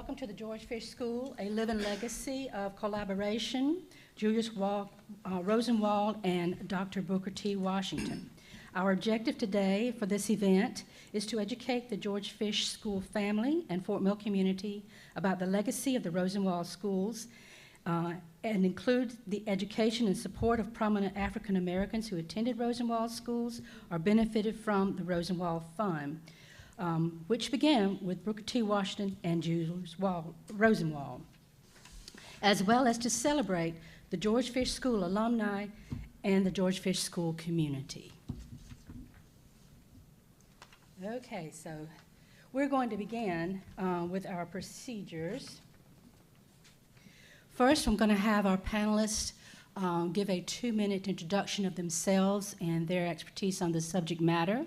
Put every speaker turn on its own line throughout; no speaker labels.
Welcome to the George Fish School, a living legacy of collaboration, Julius Rosenwald and Dr. Booker T. Washington. Our objective today for this event is to educate the George Fish School family and Fort Mill community about the legacy of the Rosenwald schools and include the education and support of prominent African Americans who attended Rosenwald schools or benefited from the Rosenwald Fund, which began with Booker T. Washington and Julius Rosenwald, as well as to celebrate the George Fish School alumni and the George Fish School community. Okay, so we're going to begin with our procedures. First, I'm going to have our panelists give a 2-minute introduction of themselves and their expertise on the subject matter.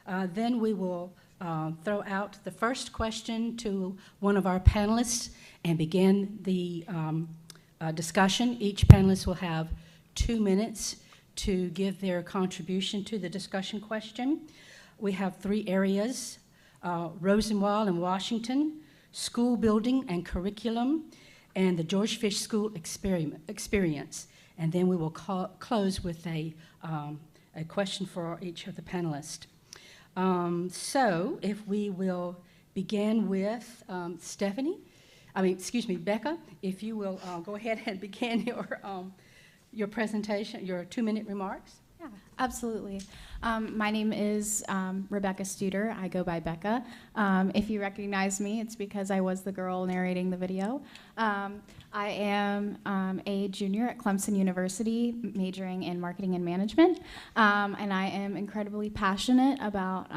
Then we will throw out the first question to one of our panelists and begin the discussion. Each panelist will have 2 minutes to give their contribution to the discussion question. We have 3 areas, Rosenwald and Washington, school building and curriculum, and the George Fish School experience. And then we will close with a question for each of the panelists. So if we will begin with Becca, if you will go ahead and begin your presentation, your 2-minute remarks.
Yeah, absolutely. My name is Rebecca Studer. I go by Becca. If you recognize me, it's because I was the girl narrating the video. I am a junior at Clemson University, majoring in marketing and management, and I am incredibly passionate about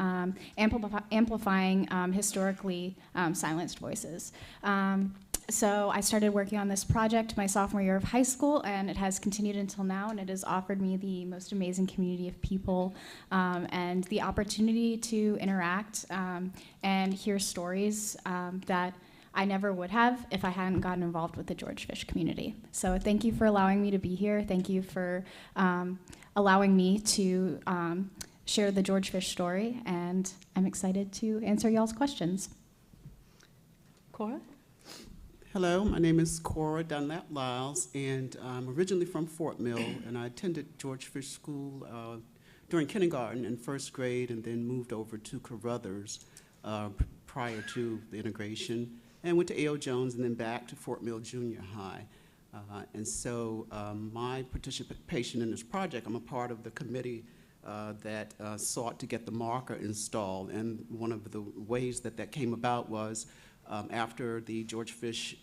amplifying historically silenced voices. So I started working on this project my sophomore year of high school, and it has continued until now, and it has offered me the most amazing community of people and the opportunity to interact and hear stories that I never would have if I hadn't gotten involved with the George Fish community. So thank you for allowing me to be here. Thank you for allowing me to share the George Fish story, and I'm excited to answer y'all's questions.
Cora?
Hello, my name is Cora Dunlap Lyles, and I'm originally from Fort Mill, and I attended George Fish School during kindergarten and first grade, and then moved over to Carruthers prior to the integration, and went to A.O. Jones and then back to Fort Mill Junior High. And so my participation in this project, I'm a part of the committee that sought to get the marker installed, and one of the ways that came about was after the George Fish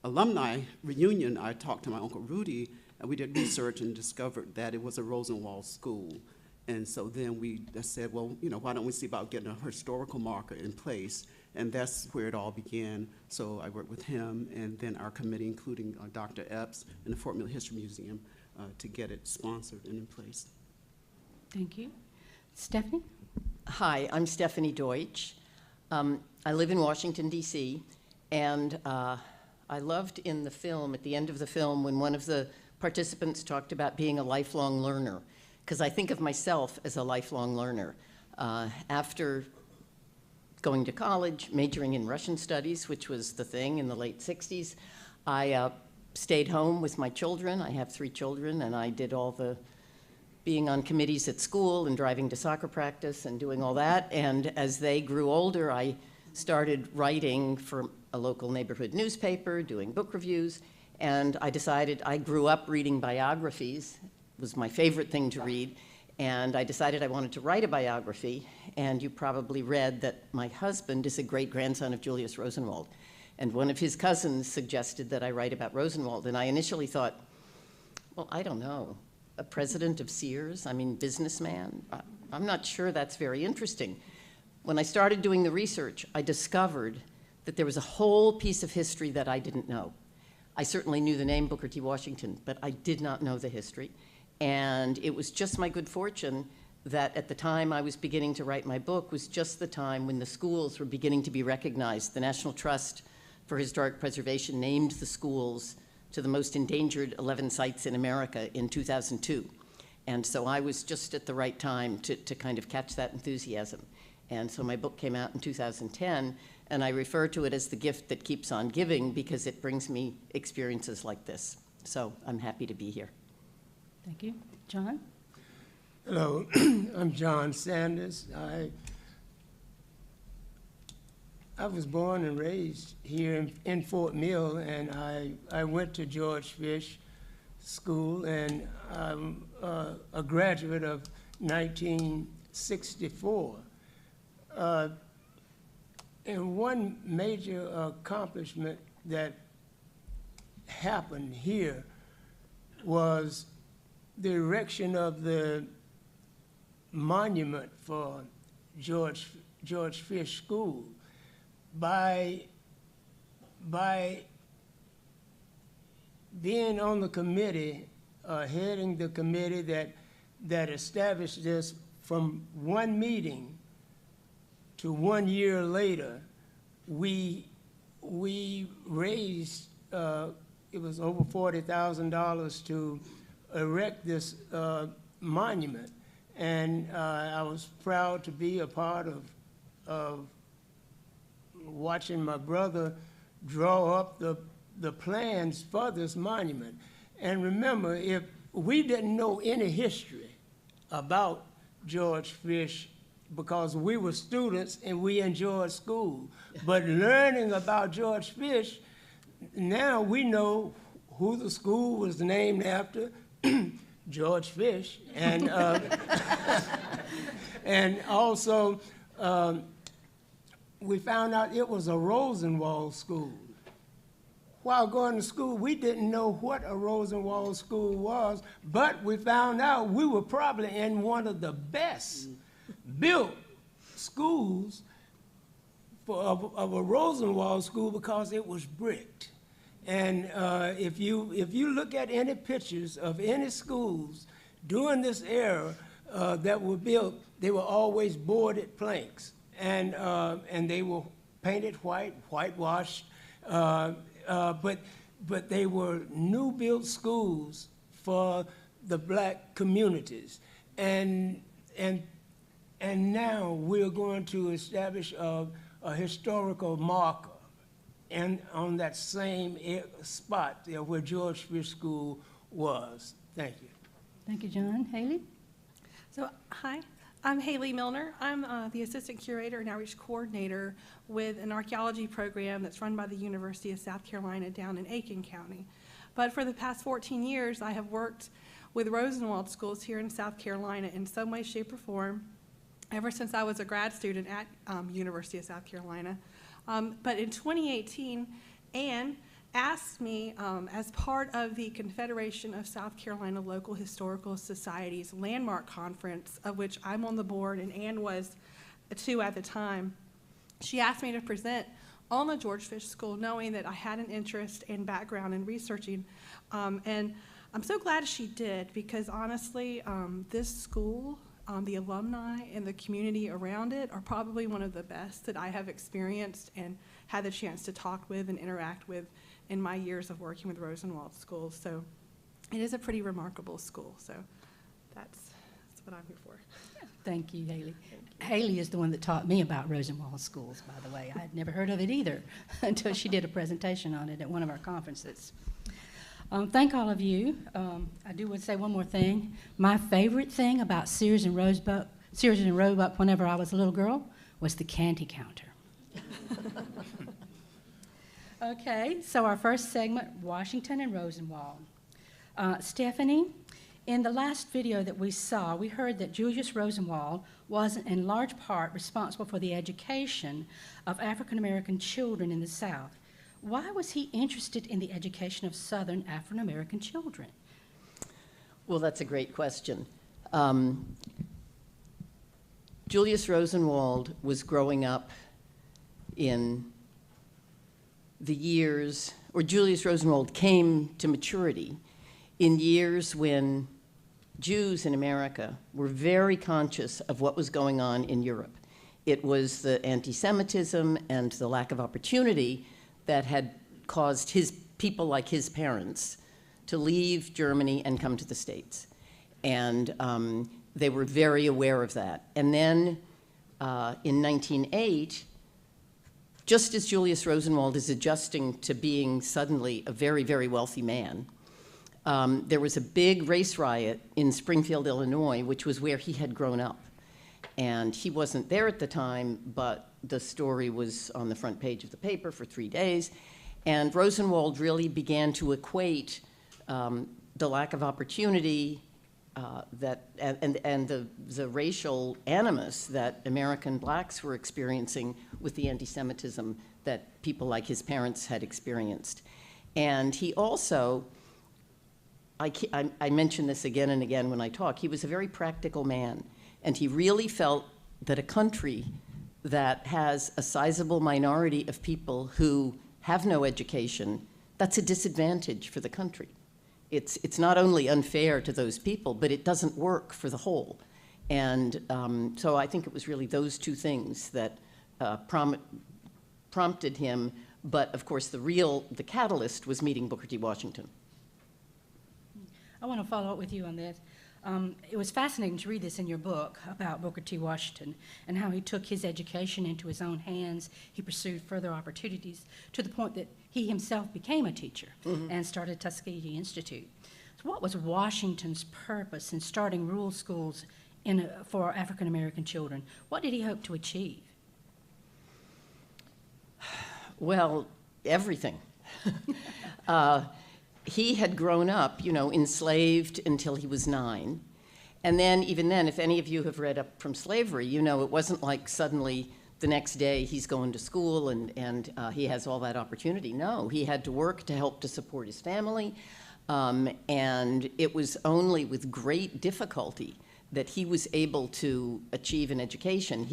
alumni reunion, I talked to my Uncle Rudy, and we did research and discovered that it was a Rosenwald school. And so then we said, well, why don't we see about getting a historical marker in place? And that's where it all began. So I worked with him and then our committee, including Dr. Epps and the Fort Mill History Museum, to get it sponsored and in place.
Thank you. Stephanie?
Hi, I'm Stephanie Deutsch. I live in Washington, D.C., and I loved in the film, at the end of the film, when one of the participants talked about being a lifelong learner, because I think of myself as a lifelong learner. After going to college, majoring in Russian studies, which was the thing in the late 60s, I stayed home with my children. I have 3 children, and I did all the being on committees at school and driving to soccer practice and doing all that. And as they grew older, I started writing for a local neighborhood newspaper, doing book reviews, and I decided I grew up reading biographies. It was my favorite thing to read, and I decided I wanted to write a biography, and you probably read that my husband is a great-grandson of Julius Rosenwald, and one of his cousins suggested that I write about Rosenwald, and I initially thought, well, I don't know, a president of Sears, businessman? I'm not sure that's very interesting. When I started doing the research, I discovered that there was a whole piece of history that I didn't know. I certainly knew the name Booker T. Washington, but I did not know the history. And it was just my good fortune that at the time I was beginning to write my book was just the time when the schools were beginning to be recognized. The National Trust for Historic Preservation named the schools to the most endangered 11 sites in America in 2002. And so I was just at the right time to kind of catch that enthusiasm. And so my book came out in 2010, And I refer to it as the gift that keeps on giving because it brings me experiences like this. So I'm happy to be here.
Thank you. John?
Hello, I'm John Sanders. I was born and raised here in Fort Mill, and I went to George Fish School, and I'm a graduate of 1964. And one major accomplishment that happened here was the erection of the monument for George Fish School. By being on the committee, heading the committee that established this, from one meeting to 1 year later, we raised, it was over $40,000 to erect this monument. And I was proud to be a part of watching my brother draw up the plans for this monument. And remember, if we didn't know any history about George Fish, because we were students and we enjoyed school, but learning about George Fish, now we know who the school was named after, George Fish, and and also we found out it was a Rosenwald school. While going to school, we didn't know what a Rosenwald school was, but we found out we were probably in one of the best built schools of a Rosenwald school because it was bricked. And if you look at any pictures of any schools during this era that were built, they were always boarded planks, and they were painted white, whitewashed, but they were new built schools for the black communities, and now we're going to establish a historical marker and on that same spot there where George Fish School was. Thank you.
Thank you, John. Haley?
So, hi, I'm Haley Milner. I'm the Assistant Curator and Outreach Coordinator with an archaeology program that's run by the University of South Carolina down in Aiken County. But for the past 14 years, I have worked with Rosenwald schools here in South Carolina in some way, shape, or form, ever since I was a grad student at University of South Carolina. But in 2018, Anne asked me, as part of the Confederation of South Carolina Local Historical Societies Landmark Conference, of which I'm on the board and Anne was too at the time, she asked me to present on the George Fish School, knowing that I had an interest and background in researching. And I'm so glad she did, because honestly, this school, the alumni and the community around it are probably one of the best that I have experienced and had the chance to talk with and interact with in my years of working with Rosenwald schools. So it is a pretty remarkable school. So that's what I'm here for.
Thank you, Haley. Haley is the one that taught me about Rosenwald schools, by the way. I had never heard of it either until she did a presentation on it at one of our conferences. Thank all of you. I do want to say one more thing. My favorite thing about Sears and Roebuck whenever I was a little girl was the candy counter. Okay, so our first segment, Washington and Rosenwald. Stephanie, in the last video that we saw, we heard that Julius Rosenwald was in large part responsible for the education of African American children in the South. Why was he interested in the education of Southern African American children?
Well, that's a great question. Julius Rosenwald was growing up in the years, or Julius Rosenwald came to maturity in years when Jews in America were very conscious of what was going on in Europe. It was the anti-Semitism and the lack of opportunity that had caused his people, like his parents, to leave Germany and come to the States. And they were very aware of that. And then in 1908, just as Julius Rosenwald is adjusting to being suddenly a very, very wealthy man, there was a big race riot in Springfield, Illinois, which was where he had grown up. And he wasn't there at the time, but the story was on the front page of the paper for 3 days. And Rosenwald really began to equate the lack of opportunity and the racial animus that American blacks were experiencing with the anti-Semitism that people like his parents had experienced. And he also, I mention this again and again when I talk, he was a very practical man. And he really felt that a country that has a sizable minority of people who have no education, that's a disadvantage for the country. It's not only unfair to those people, but it doesn't work for the whole. And so I think it was really those two things that prompted him. But of course, the catalyst was meeting Booker T. Washington.
I want to follow up with you on this. It was fascinating to read this in your book about Booker T. Washington and how he took his education into his own hands. He pursued further opportunities to the point that he himself became a teacher and started Tuskegee Institute. So what was Washington's purpose in starting rural schools for African American children? What did he hope to achieve?
Well, everything. He had grown up, enslaved until he was 9. And then, even then, if any of you have read Up from Slavery, it wasn't like suddenly the next day he's going to school and he has all that opportunity. No, he had to work to help to support his family. And it was only with great difficulty that he was able to achieve an education.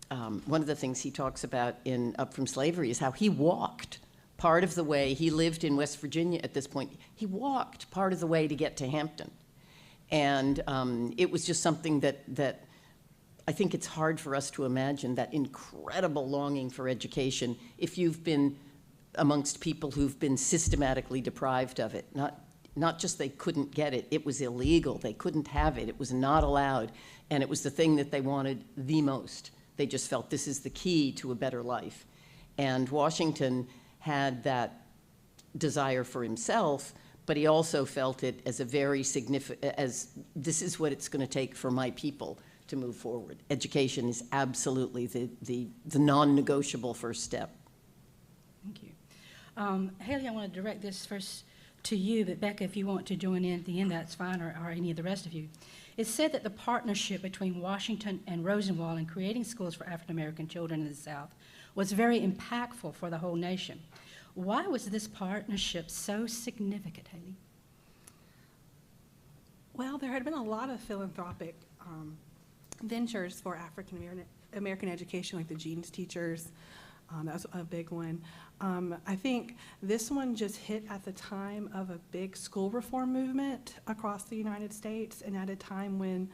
One of the things he talks about in Up from Slavery is how he walked part of the way. He lived in West Virginia at this point. He walked part of the way to get to Hampton. And it was just something that I think it's hard for us to imagine, that incredible longing for education if you've been amongst people who've been systematically deprived of it. Not just they couldn't get it, it was illegal. They couldn't have it. It was not allowed. And it was the thing that they wanted the most. They just felt this is the key to a better life. And Washington had that desire for himself, but he also felt it as a very significant, as this is what it's going to take for my people to move forward. Education is absolutely the non-negotiable first step.
Thank you. Haley, I want to direct this first to you, but Becca, if you want to join in at the end, that's fine, or any of the rest of you. It's said that the partnership between Washington and Rosenwald in creating schools for African American children in the South was very impactful for the whole nation. Why was this partnership so significant, Haley?
Well, there had been a lot of philanthropic ventures for African American education, like the Jeans Teachers. That was a big one. I think this one just hit at the time of a big school reform movement across the United States, and at a time when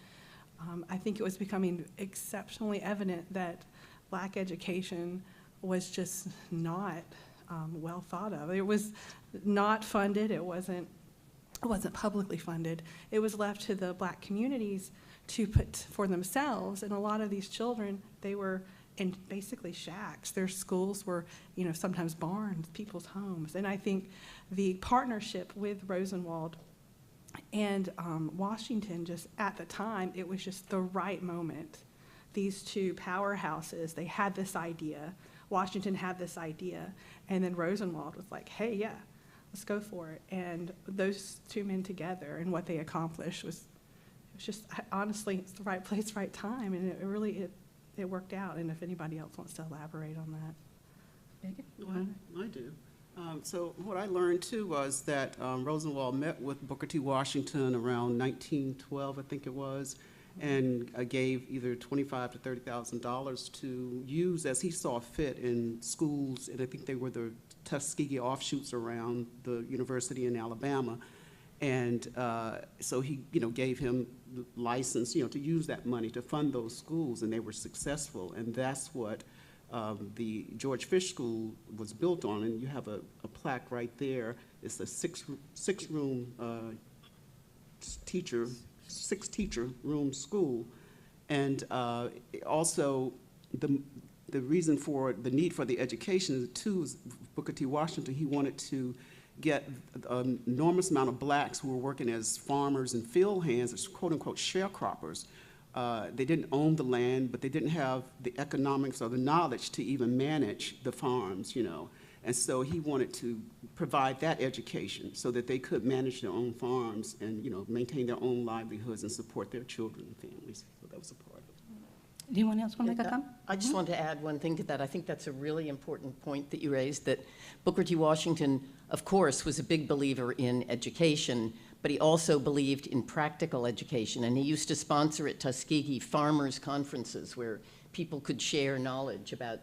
I think it was becoming exceptionally evident that Black education was just not well thought of. It was not funded. It wasn't publicly funded. It was left to the Black communities to put for themselves, and a lot of these children, they were in basically shacks. Their schools were, sometimes barns, people's homes. And I think the partnership with Rosenwald and Washington, just at the time, it was just the right moment. These two powerhouses, they had this idea. Washington had this idea, and then Rosenwald was like, hey, yeah, let's go for it. And those two men together and what they accomplished was just, honestly, it's the right place, right time, and it really worked out. And if anybody else wants to elaborate on that.
Becca?
I do. So what I learned, too, was that Rosenwald met with Booker T. Washington around 1912, I think it was, and gave either $25,000 to $30,000 to use as he saw fit in schools, and I think they were the Tuskegee offshoots around the university in Alabama. And so he, gave him the license, to use that money to fund those schools, and they were successful. And that's what the George Fish School was built on. And you have a plaque right there. It's a six-room six-teacher room school. And also, the reason for the need for the education, too, is Booker T. Washington, he wanted to get an enormous amount of blacks who were working as farmers and field hands, as quote-unquote sharecroppers. They didn't own the land, but they didn't have the economics or the knowledge to even manage the farms, you know. And so he wanted to provide that education so that they could manage their own farms and, you know, maintain their own livelihoods and support their children and families. So that was a part of it.
Anyone else want to make a comment?
I just want to add one thing to that. I think that's a really important point that you raised, that Booker T. Washington, of course, was a big believer in education, but he also believed in practical education. And he used to sponsor at Tuskegee farmers' conferences where people could share knowledge about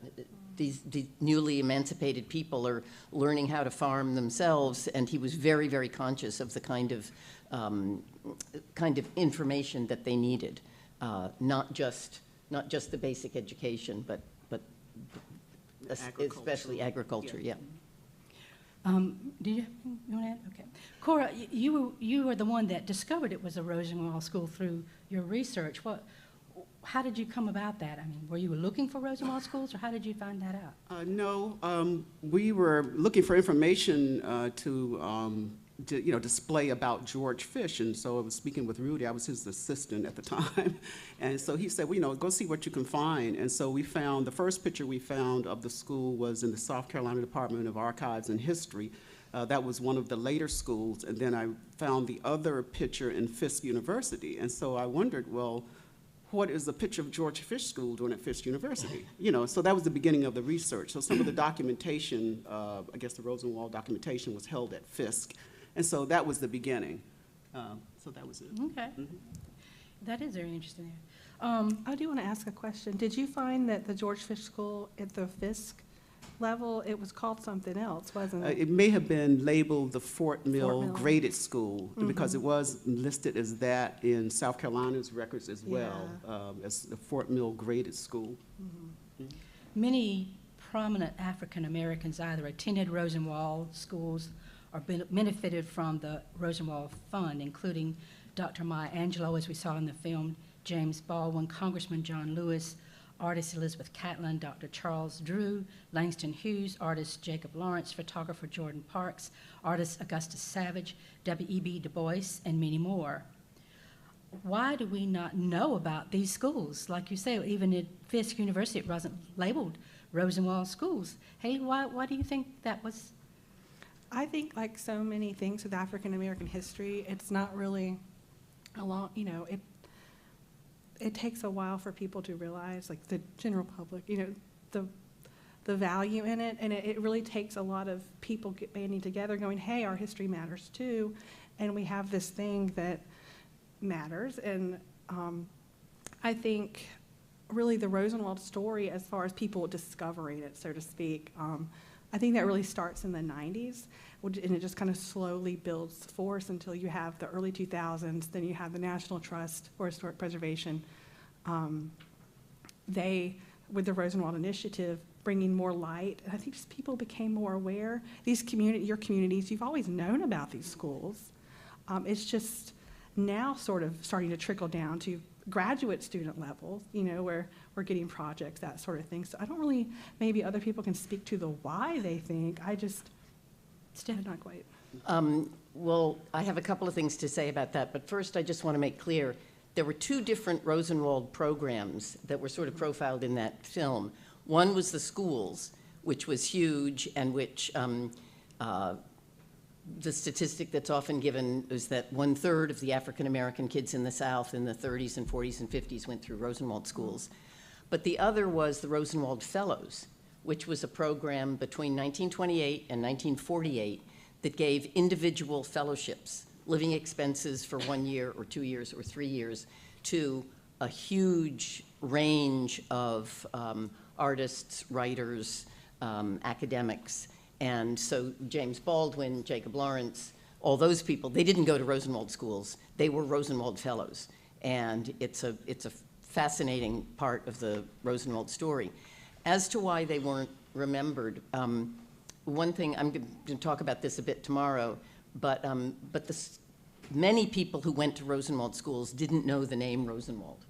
these newly emancipated people are learning how to farm themselves. And he was very, very conscious of the kind of information that they needed, not just the basic education, but especially agriculture, yeah.
Did you want to add? Okay. Cora, you were the one that discovered it was a Rosenwald school through your research. How did you come about that? I mean, were you looking for Rosenwald schools, or how did you find that out?
No, we were looking for information to you know, display about George Fish, and so I was speaking with Rudy. I was his assistant at the time, and so he said, well, you know, go see what you can find. And so we found, the first picture we found of the school was in the South Carolina Department of Archives and History. That was one of the later schools, and then I found the other picture in Fisk University, and so I wondered, well, what is the picture of George Fish School doing at Fisk University? You know, so that was the beginning of the research. So some of the documentation, I guess the Rosenwald documentation was held at Fisk. And so that was the beginning. So that was it.
Okay.
Mm-hmm.
That is very interesting.
I do want to ask a question. Did you find that the George Fish School at the Fisk level, it was called something else, wasn't it?
It may have been labeled the Fort Mill
Mill.
Graded School, because it was listed as that in South Carolina's records as well, as the Fort Mill Graded School.
Many prominent African Americans either attended Rosenwald schools or benefited from the Rosenwald Fund, including Dr. Maya Angelou, as we saw in the film, James Baldwin, Congressman John Lewis, artist Elizabeth Catlin, Dr. Charles Drew, Langston Hughes, artist Jacob Lawrence, photographer Jordan Parks, artist Augustus Savage, W.E.B. Du Bois, and many more. Why do we not know about these schools? Like you say, even at Fisk University, it wasn't labeled Rosenwald schools. Hey, why do you think that was?
I think, like so many things with African American history, it's not really a long, you know, it takes a while for people to realize, like the general public, you know, the value in it, and it really takes a lot of people banding together going, hey, our history matters too, and we have this thing that matters. And I think really the Rosenwald story, as far as people discovering it, so to speak, I think that really starts in the 90s, and it just kind of slowly builds force until you have the early 2000s, then you have the National Trust for Historic Preservation. They, with the Rosenwald Initiative, bringing more light, and I think just people became more aware. Your communities, you've always known about these schools. It's just now sort of starting to trickle down to graduate student level, you know, where we're getting projects, that sort of thing. So I don't really, maybe other people can speak to the why they think. I just, still not quite.
Well, I have a couple of things to say about that, but first I just want to make clear, there were two different Rosenwald programs that were sort of profiled in that film. One was the schools, which was huge, and which the statistic that's often given is that 1/3 of the African American kids in the South in the 30s and 40s and 50s went through Rosenwald schools. But the other was the Rosenwald Fellows, which was a program between 1928 and 1948 that gave individual fellowships, living expenses for 1 year or 2 years or 3 years, to a huge range of artists, writers, academics. And so James Baldwin, Jacob Lawrence, all those people, they didn't go to Rosenwald schools. They were Rosenwald Fellows. And it's a fascinating part of the Rosenwald story. As to why they weren't remembered, one thing, I'm going to talk about this a bit tomorrow, but many people who went to Rosenwald schools didn't know the name Rosenwald.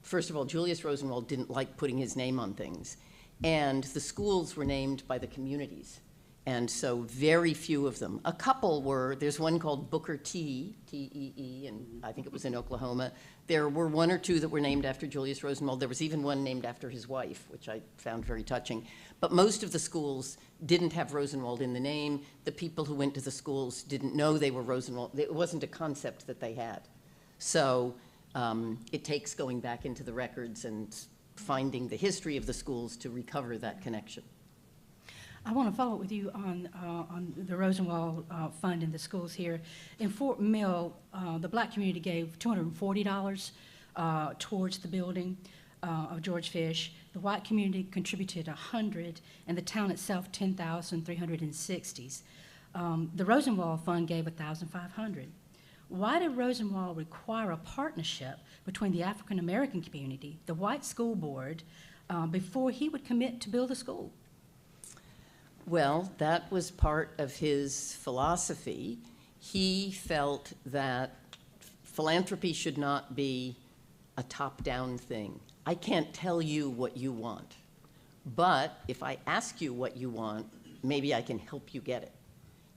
first of all, Julius Rosenwald didn't like putting his name on things. And the schools were named by the communities. And so very few of them. A couple were, there's one called Booker T, T-E-E, and I think it was in Oklahoma. There were one or two that were named after Julius Rosenwald. There was even one named after his wife, which I found very touching. But most of the schools didn't have Rosenwald in the name. The people who went to the schools didn't know they were Rosenwald. It wasn't a concept that they had. So it takes going back into the records and finding the history of the schools to recover that connection.
I want to follow up with you on the Rosenwald Fund in the schools here. In Fort Mill, the black community gave $240 towards the building of George Fish. The white community contributed $100, and the town itself $10,360. The Rosenwald Fund gave $1,500. Why did Rosenwald require a partnership between the African American community, the white school board, before he would commit to build a school?
Well, that was part of his philosophy. He felt that philanthropy should not be a top-down thing. I can't tell you what you want, but if I ask you what you want, maybe I can help you get it.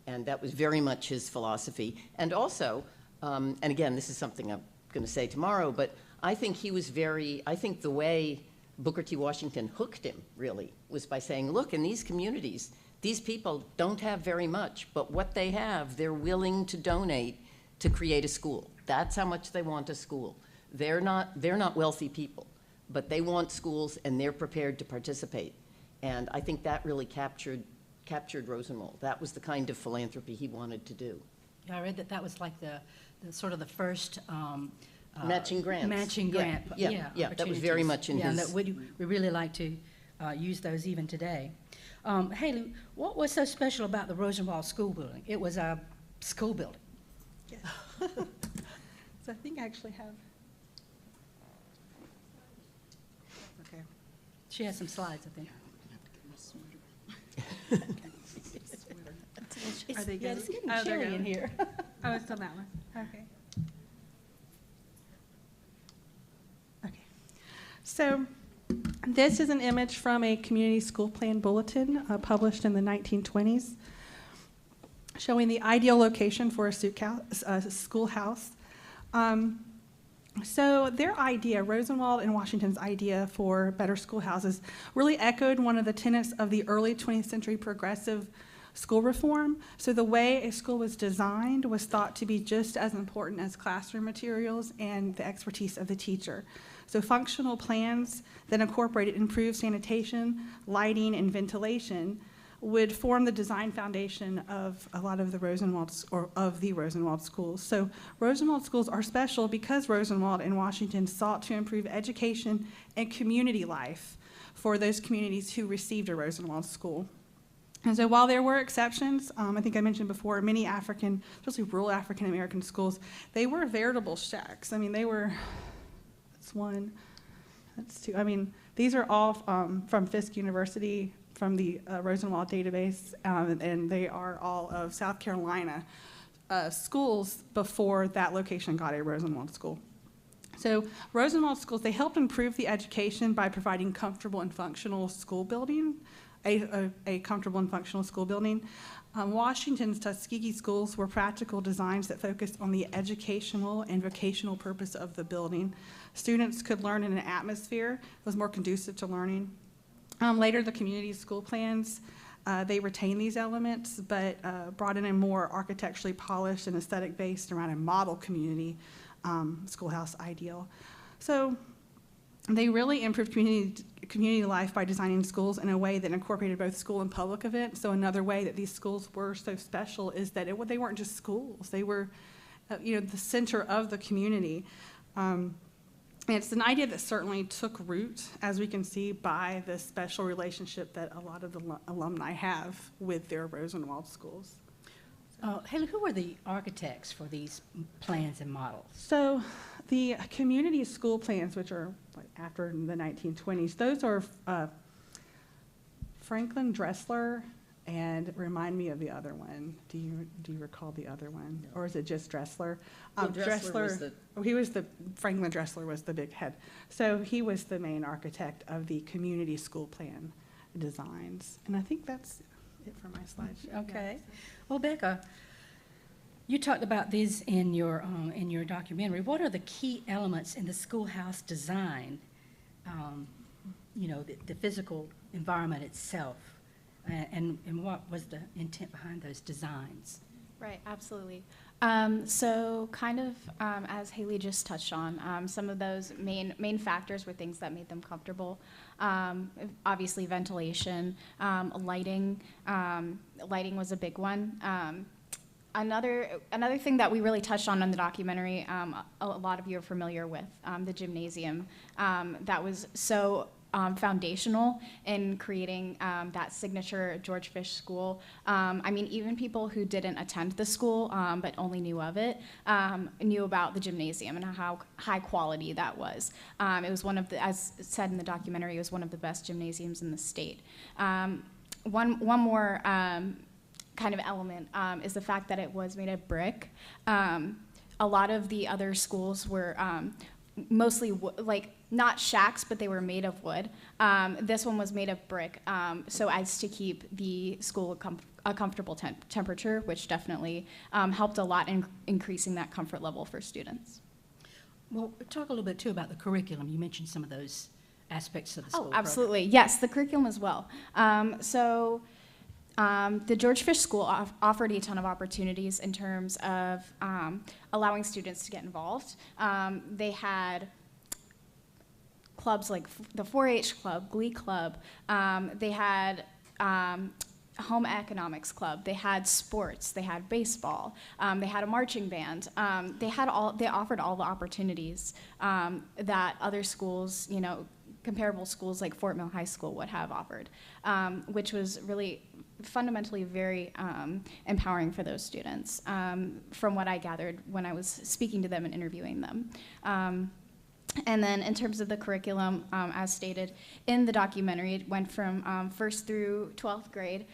And that was very much his philosophy. And also, and again, this is something I'm going to say tomorrow, but I think he was I think the way Booker T. Washington hooked him, really, was by saying, look, in these communities, these people don't have very much, but what they have, they're willing to donate to create a school. That's how much they want a school. They're not wealthy people, but they want schools and they're prepared to participate. And I think that really captured Rosenwald. That was the kind of philanthropy he wanted to do.
Yeah, I read that that was like the sort of the first
matching grants.
Matching grant.
Yeah, that was very much in his.
Yeah, that we really like to use those even today. Haley, what was so special about the Rosenwald School building? It was a school building.
Yes. So I think I actually have. Okay.
She has some slides, I think.
Are they
Yeah,
good?
it's getting
Oh, they're
chilly in
good.
here.
Oh, it's on that one. Okay. Okay. So this is an image from a community school plan bulletin published in the 1920s, showing the ideal location for a schoolhouse. So their idea, Rosenwald and Washington's idea for better schoolhouses, really echoed one of the tenets of the early 20th century progressive school reform. So the way a school was designed was thought to be just as important as classroom materials and the expertise of the teacher. So functional plans that incorporated improved sanitation, lighting, and ventilation would form the design foundation of a lot of the Rosenwald schools. So Rosenwald schools are special because Rosenwald and Washington sought to improve education and community life for those communities who received a Rosenwald school. And so while there were exceptions, I think I mentioned before, many African, especially rural African American schools, they were veritable shacks. I mean, they were, that's one, that's two. I mean, these are all from Fisk University, from the Rosenwald database, and they are all of South Carolina schools before that location got a Rosenwald school. So Rosenwald schools, they helped improve the education by providing comfortable and functional school building, a comfortable and functional school building. Washington's Tuskegee schools were practical designs that focused on the educational and vocational purpose of the building. Students could learn in an atmosphere that was more conducive to learning. Later, the community school plans, they retained these elements, but brought in a more architecturally polished and aesthetic based around a model community schoolhouse ideal. So they really improved community life by designing schools in a way that incorporated both school and public events. So another way that these schools were so special is that they weren't just schools. They were the center of the community. And it's an idea that certainly took root, as we can see by the special relationship that a lot of the alumni have with their Rosenwald schools.
Haley, who were the architects for these plans and models?
So the community school plans, which are after the 1920s, those are Franklin Dressler
And remind me of the other one. Do you recall the other one?
No.
Or is it just Dressler?
Well, Dressler was
Franklin Dressler was the big head. So he was the main architect of the community school plan designs. And I think that's it for my slides.
Okay. Well, Becca, you talked about these in your documentary. What are the key elements in the schoolhouse design? The physical environment itself, and what was the intent behind those designs?
Right, absolutely. So kind of as Haley just touched on, some of those main factors were things that made them comfortable. Obviously ventilation, lighting. Lighting was a big one. Another thing that we really touched on in the documentary, a lot of you are familiar with, the gymnasium. That was so foundational in creating that signature George Fish school. I mean, even people who didn't attend the school but only knew of it knew about the gymnasium and how high quality that was. It was one of the, as said in the documentary, it was one of the best gymnasiums in the state. One more kind of element is the fact that it was made of brick. A lot of the other schools were mostly like not shacks, but they were made of wood. This one was made of brick, so as to keep the school a comfortable temperature, which definitely helped a lot in increasing that comfort level for students.
Well, talk a little bit too about the curriculum. You mentioned some of those aspects of the school.
Oh, absolutely. Yes, the curriculum as well. The George Fish School offered a ton of opportunities in terms of allowing students to get involved. They had clubs like the 4-H club, Glee club. They had home economics club. They had sports. They had baseball. They had a marching band. They offered all the opportunities that other schools, comparable schools like Fort Mill High School would have offered, which was really fundamentally very empowering for those students, from what I gathered when I was speaking to them and interviewing them. And then in terms of the curriculum, as stated in the documentary, it went from 1st through 12th grade.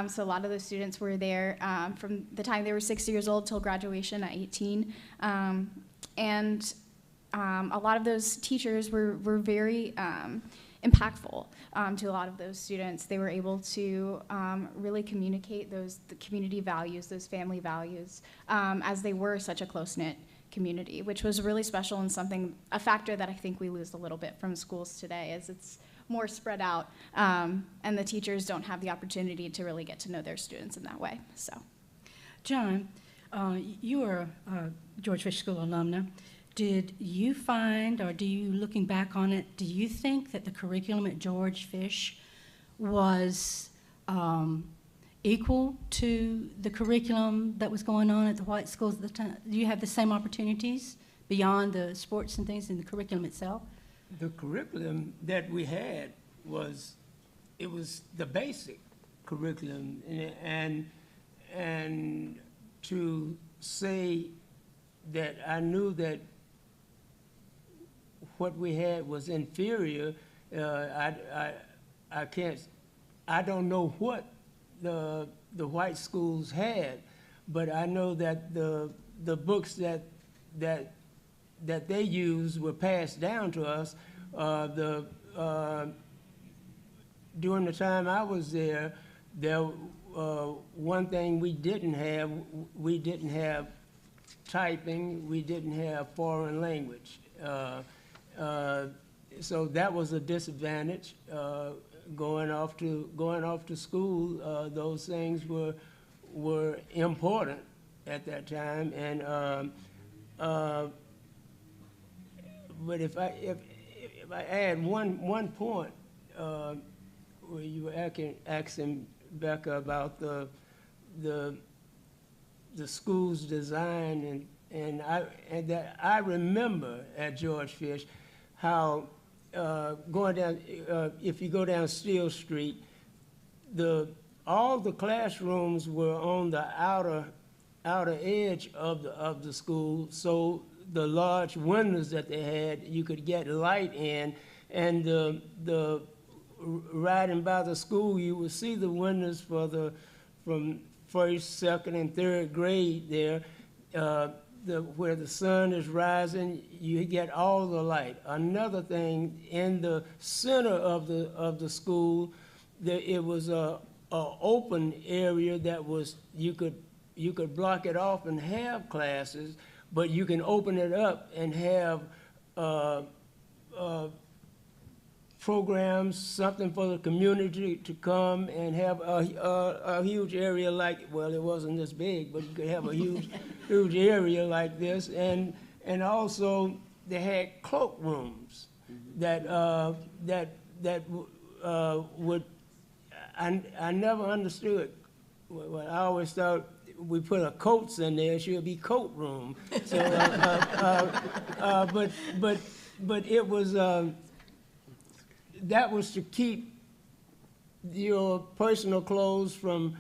So a lot of the students were there from the time they were 6 years old till graduation at 18. And a lot of those teachers were very impactful to a lot of those students. They were able to really communicate the community values, those family values, as they were such a close-knit community, which was really special and a factor that I think we lose a little bit from schools today, as it's more spread out, and the teachers don't have the opportunity to really get to know their students in that way. So,
John, you are a George Fish School alumna. Did you find, or looking back on it, do you think that the curriculum at George Fish was equal to the curriculum that was going on at the white schools at the time? Do you have the same opportunities beyond the sports and things in the curriculum itself?
The curriculum that we had was the basic curriculum, and to say that I knew that what we had was inferior, I don't know what the white schools had, but I know that the books that they used were passed down to us. During the time I was there, one thing we didn't have typing, we didn't have foreign language. So that was a disadvantage. Going off to school, those things were important at that time. And but if I add one point, where you were asking Becca about the school's design, and that I remember at George Fish how going down, if you go down Steel Street, all the classrooms were on the outer edge of the school, so the large windows that they had, you could get light in, and the riding by the school, you would see the windows for from first, second, and third grade there, where the sun is rising, you get all the light. Another thing, in the center of the school, it was a open area that was, you could block it off and have classes, but you can open it up and have programs, something for the community to come and have a huge area like, well, it wasn't this big, but you could have a huge area like this. And also they had cloakrooms that would, I never understood. Well, I always thought we put our coats in there, it should be coat room. So, but it was, that was to keep your personal clothes from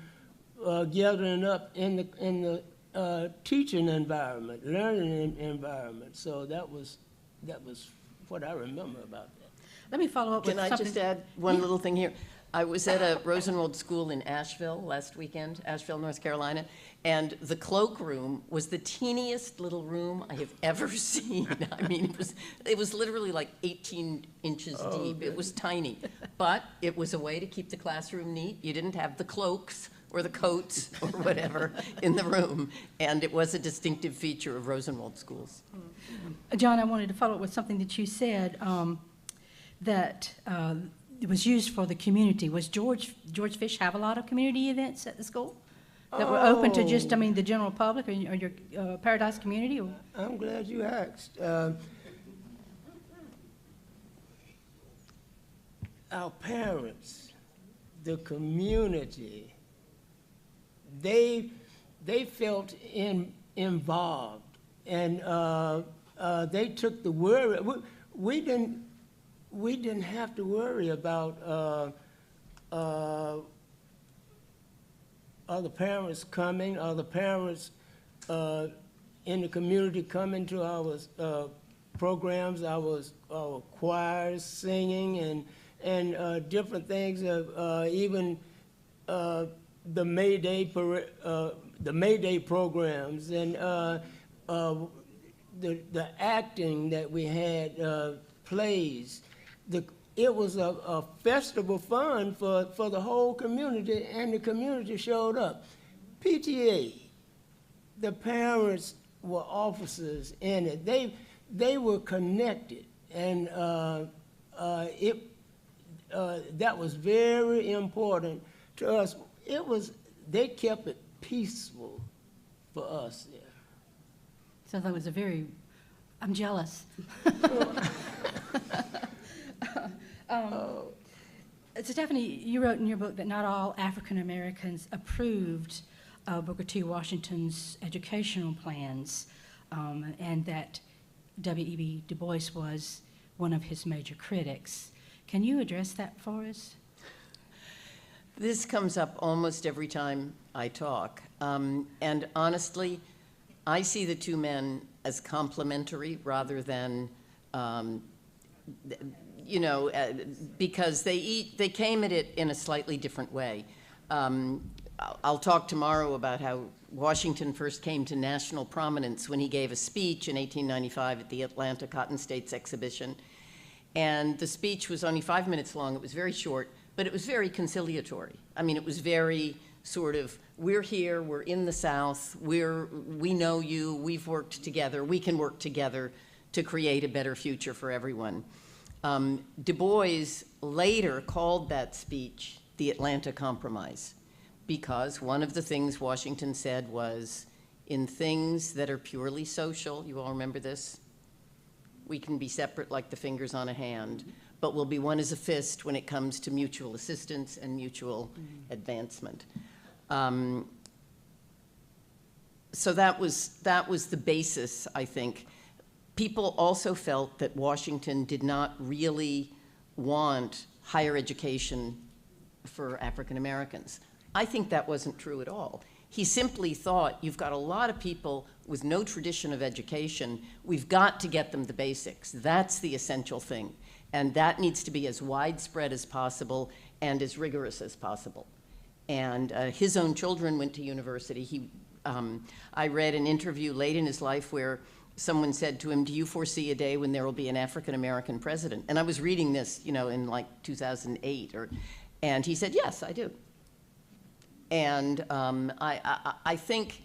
gathering up in the teaching environment, learning environment. So that was what I remember about that.
Let me follow up with
Can I
something.
just add one little thing here? I was at a Rosenwald school in Asheville last weekend, Asheville, North Carolina, and the cloakroom was the teeniest little room I have ever seen. I mean, it was literally like 18 inches deep. It was tiny, but it was a way to keep the classroom neat. You didn't have the cloaks or the coats or whatever in the room, and it was a distinctive feature of Rosenwald schools.
John, I wanted to follow up with something that you said, that it was used for the community. Was George Fish have a lot of community events at the school that were open to just, I mean, the general public or your Paradise community? Or?
I'm glad you asked. Our parents, the community, they felt involved, and they took the worry. We didn't have to worry about other parents coming, other parents in the community coming to our programs, our choirs singing, and different things of even the May Day programs, and the acting that we had, plays. It was a festival fun for the whole community, and the community showed up. PTA, the parents were officers in it. They were connected, and that was very important to us. They kept it peaceful for us there.
Sounds like it was a very, I'm jealous. Stephanie, you wrote in your book that not all African Americans approved Booker T. Washington's educational plans, and that W.E.B. Du Bois was one of his major critics. Can you address that for us?
This comes up almost every time I talk, and honestly, I see the two men as complementary rather than, because they came at it in a slightly different way. I'll talk tomorrow about how Washington first came to national prominence when he gave a speech in 1895 at the Atlanta Cotton States Exhibition. And the speech was only 5 minutes long. It was very short, but it was very conciliatory. I mean, it was very sort of, we're here, we're in the South, we know you, we've worked together, we can work together to create a better future for everyone. Du Bois later called that speech the Atlanta Compromise, because one of the things Washington said was, in things that are purely social, you all remember this? We can be separate like the fingers on a hand, but we'll be one as a fist when it comes to mutual assistance and mutual advancement. So that was the basis, I think. People also felt that Washington did not really want higher education for African Americans. I think that wasn't true at all. He simply thought, you've got a lot of people with no tradition of education, we've got to get them the basics. That's the essential thing. And that needs to be as widespread as possible and as rigorous as possible. And his own children went to university. I read an interview late in his life where someone said to him, "Do you foresee a day when there will be an African-American president?" And I was reading this, in like 2008, and he said, "Yes, I do." And I think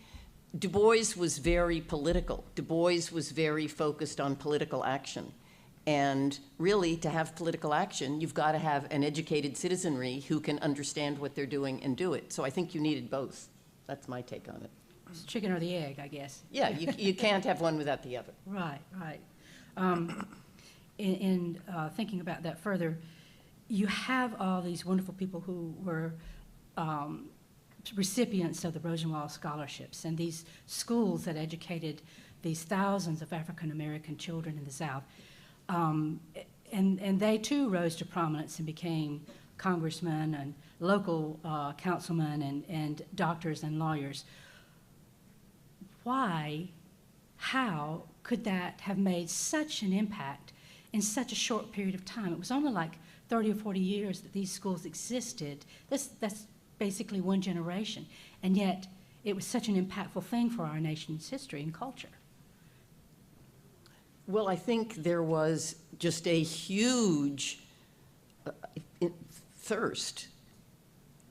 Du Bois was very political. Du Bois was very focused on political action. And really, to have political action, you've got to have an educated citizenry who can understand what they're doing and do it. So I think you needed both. That's my take on it.
It's chicken or the egg, I guess.
Yeah, you can't have one without the other.
Right, right. In thinking about that further, you have all these wonderful people who were recipients of the Rosenwald scholarships and these schools that educated these thousands of African American children in the South. And they too rose to prominence and became congressmen and local councilmen and doctors and lawyers. Why, how could that have made such an impact in such a short period of time? It was only like 30 or 40 years that these schools existed. That's basically one generation. And yet it was such an impactful thing for our nation's history and culture.
Well, I think there was just a huge thirst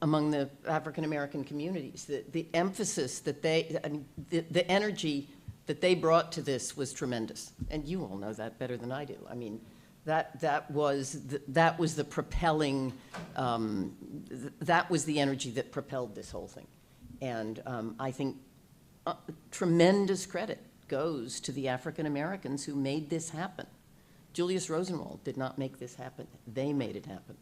among the African-American communities. The emphasis that the energy that they brought to this was tremendous. And you all know that better than I do. I mean, that was the propelling, that was the energy that propelled this whole thing. And I think tremendous credit goes to the African Americans who made this happen. Julius Rosenwald did not make this happen. They made it happen.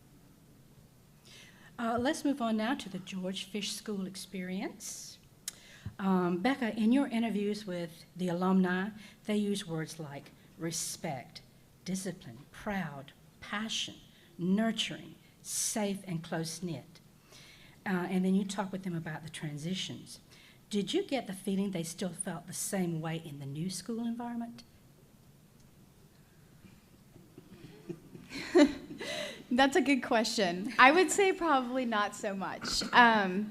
Let's move on now to the George Fish School experience. Becca, in your interviews with the alumni, they use words like respect, discipline, proud, passion, nurturing, safe, and close-knit. And then you talk with them about the transitions. Did you get the feeling they still felt the same way in the new school environment?
That's a good question. I would say probably not so much. I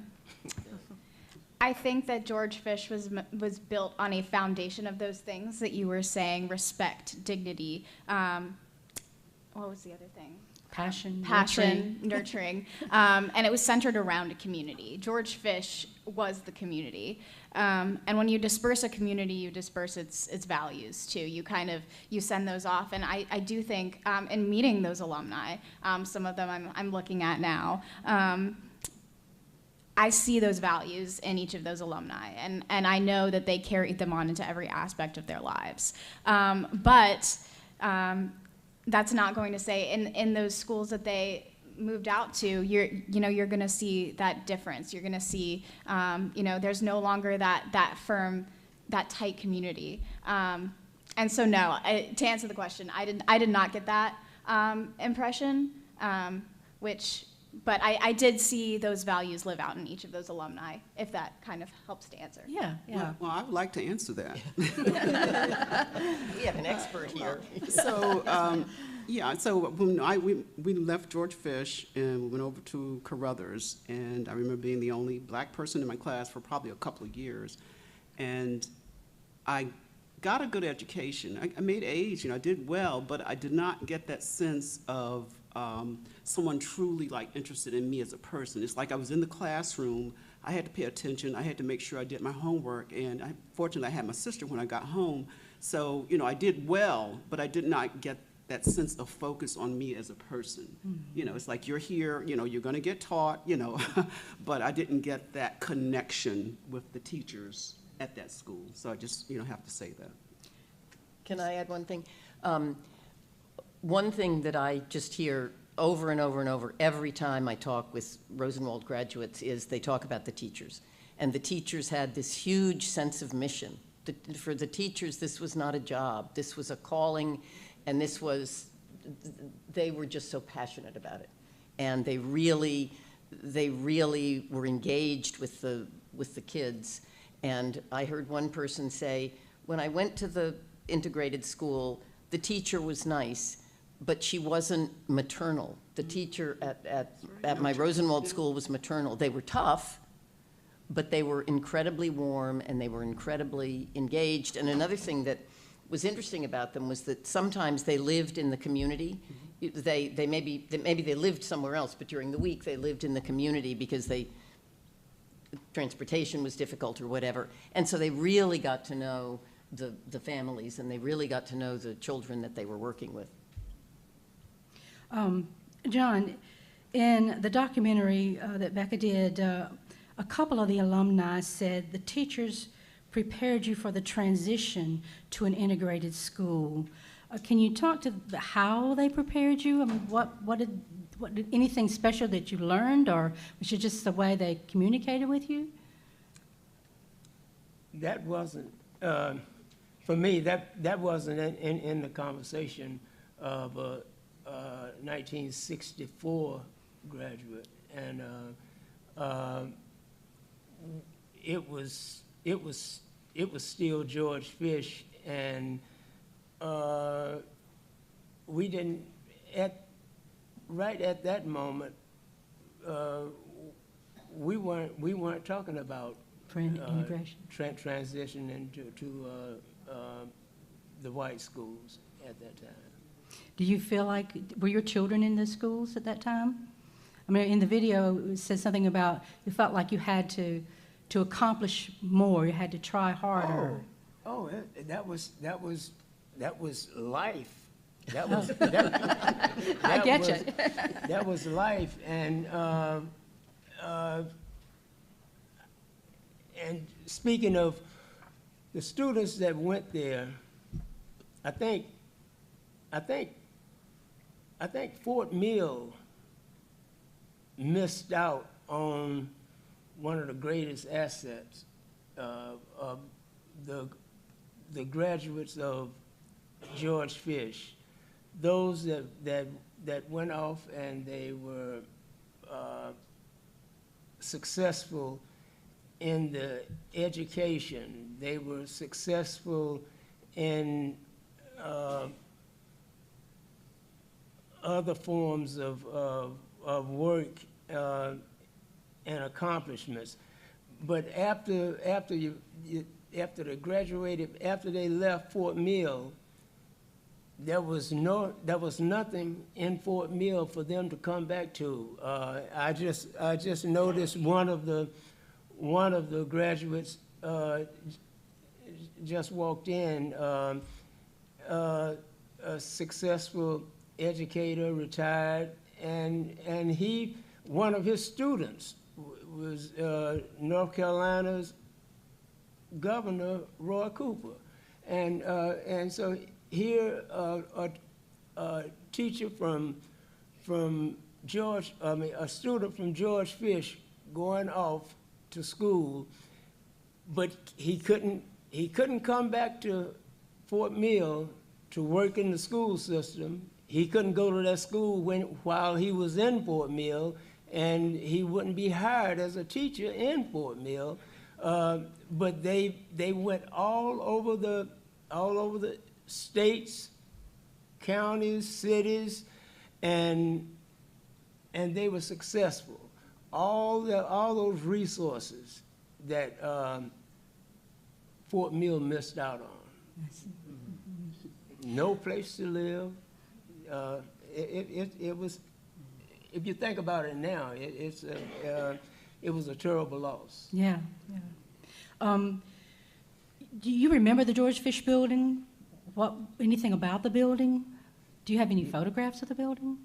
think that George Fish was built on a foundation of those things that you were saying: respect, dignity. What was the other thing?
Passion,
nurturing. And it was centered around a community. George Fish was the community. And when you disperse a community, you disperse its values too. You send those off. And I do think in meeting those alumni, some of them I'm looking at now, I see those values in each of those alumni. And I know that they carried them on into every aspect of their lives. But that's not going to say in those schools that they moved out to, you're going to see that difference. You're going to see, there's no longer that firm, that tight community. And so no, to answer the question, I did not get that impression, but I did see those values live out in each of those alumni, if that kind of helps to answer.
Yeah.
Well, I would like to answer that.
We have an expert here.
So, so when we left George Fish and we went over to Carruthers, and I remember being the only black person in my class for probably a couple of years, and I got a good education. I made A's, I did well, but I did not get that sense of someone truly interested in me as a person. It's like I was in the classroom, I had to pay attention, I had to make sure I did my homework, and fortunately I had my sister when I got home, so I did well, but I did not get that sense of focus on me as a person. Mm-hmm. It's like you're here, you're gonna get taught, but I didn't get that connection with the teachers at that school, so I just have to say that.
Can I add one thing? One thing that I just hear over and over and over every time I talk with Rosenwald graduates is they talk about the teachers. And the teachers had this huge sense of mission. For the teachers, this was not a job. This was a calling, and they were just so passionate about it. And they really were engaged with the kids. And I heard one person say, when I went to the integrated school, the teacher was nice, but she wasn't maternal. The teacher at my Rosenwald school was maternal. They were tough, but they were incredibly warm and they were incredibly engaged. And another thing that was interesting about them was that sometimes they lived in the community. They maybe they lived somewhere else, but during the week they lived in the community because transportation was difficult or whatever. And so they really got to know the families, and they really got to know the children that they were working with.
John, in the documentary that Becca did, a couple of the alumni said the teachers prepared you for the transition to an integrated school. Can you talk to how they prepared you? I mean, what did anything special that you learned, or was it just the way they communicated with you?
That wasn't, for me, that wasn't in the conversation of a 1964 graduate, and it was still George Fish, and we didn't right at that moment we weren't talking about
Integration.
Transition into the white schools at that time.
Do you feel like, were your children in the schools at that time? I mean, in the video, it says something about you felt like you had to accomplish more, you had to try harder.
That was life. That was
I get you.
That was life, and speaking of the students that went there, I think Fort Mill missed out on one of the greatest assets of the graduates of George Fish, those that went off and they were successful in the education. They were successful in other forms of work and accomplishments. But after they graduated, after they left Fort Mill, there was nothing in Fort Mill for them to come back to. I just noticed one of the graduates just walked in, a successful educator, retired, and one of his students was North Carolina's Governor Roy Cooper, and so here a teacher from George, a student from George Fish going off to school, but he couldn't come back to Fort Mill to work in the school system. He couldn't go to that school while he was in Fort Mill, and he wouldn't be hired as a teacher in Fort Mill. But they went all over the states, counties, cities, and they were successful. All those resources that Fort Mill missed out on. No place to live. It was, if you think about it now, it was a terrible loss.
Yeah. Do you remember the George Fish building? Anything about the building? Do you have any photographs of the building?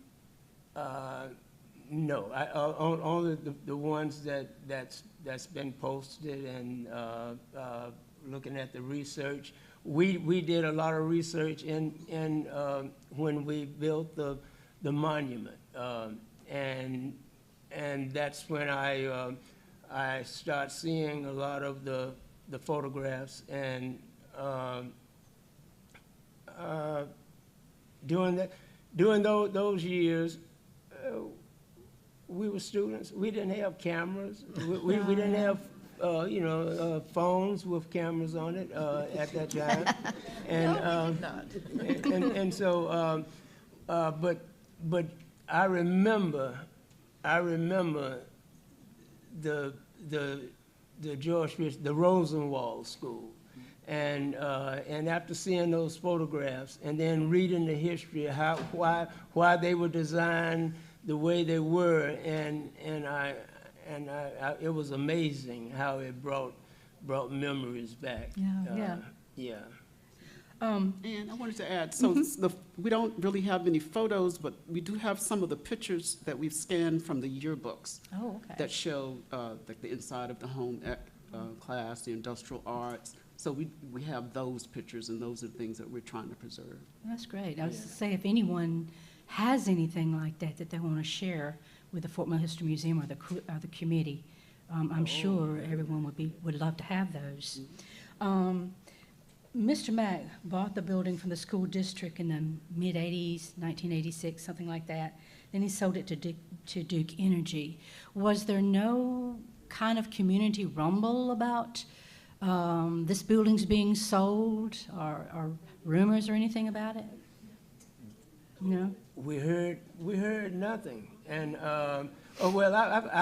No, only the ones that's been posted, and looking at the research. We did a lot of research in when we built the monument, and that's when I start seeing a lot of the photographs, and during those years. We were students. We didn't have cameras. We didn't have, phones with cameras on it at that time. And,
No, we did not.
and so But I remember the George Fish, the Rosenwald School. And after seeing those photographs and then reading the history, why they were designed the way they were, and it was amazing how it brought memories back.
Yeah.
And I wanted to add, so we don't really have any photos, but we do have some of the pictures that we've scanned from the yearbooks
Oh, okay.
that show like the inside of the home ec class, the industrial arts. So we have those pictures, and those are things that we're trying to preserve.
That's great. I was to say, if anyone has anything like that that they want to share with the Fort Mill History Museum or the committee, I'm sure everyone would love to have those. Mr. Mack bought the building from the school district in the mid-'80s, 1986, something like that. Then he sold it to Duke Energy. Was there no kind of community rumble about this building's being sold, or rumors or anything about it? No?
We heard nothing, and I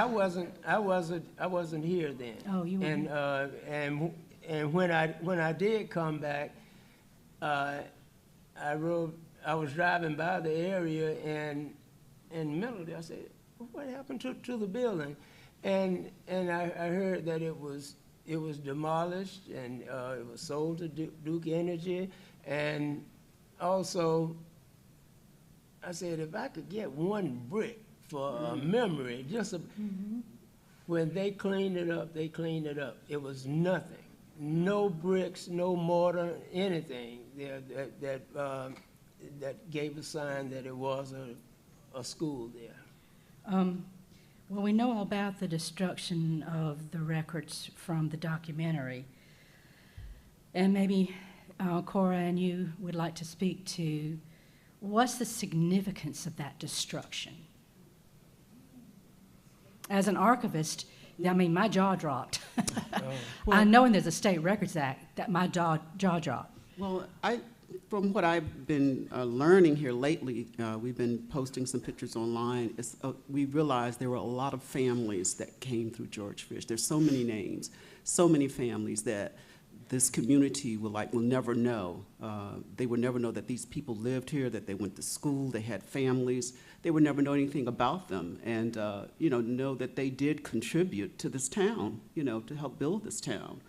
wasn't here then.
Oh, you weren't.
And when I did come back, I was driving by the area and Milner, I said, well, what happened to the building? And I heard that it was demolished and it was sold to Duke Energy. And also, I said, if I could get one brick for a memory, when they cleaned it up, It was nothing. No bricks, no mortar, anything that gave a sign that it was a school there.
Well, we know all about the destruction of the records from the documentary. And maybe Cora and you would like to speak to what's the significance of that destruction? As an archivist, I mean, my jaw dropped. I know there's a State Records Act that my jaw dropped.
Well, from what I've been learning here lately, we've been posting some pictures online. We realized there were a lot of families that came through George Fish. There's so many names, so many families that this community will never know. They would never know that these people lived here, that they went to school, they had families. They would never know anything about them, and know that they did contribute to this town, to help build this town.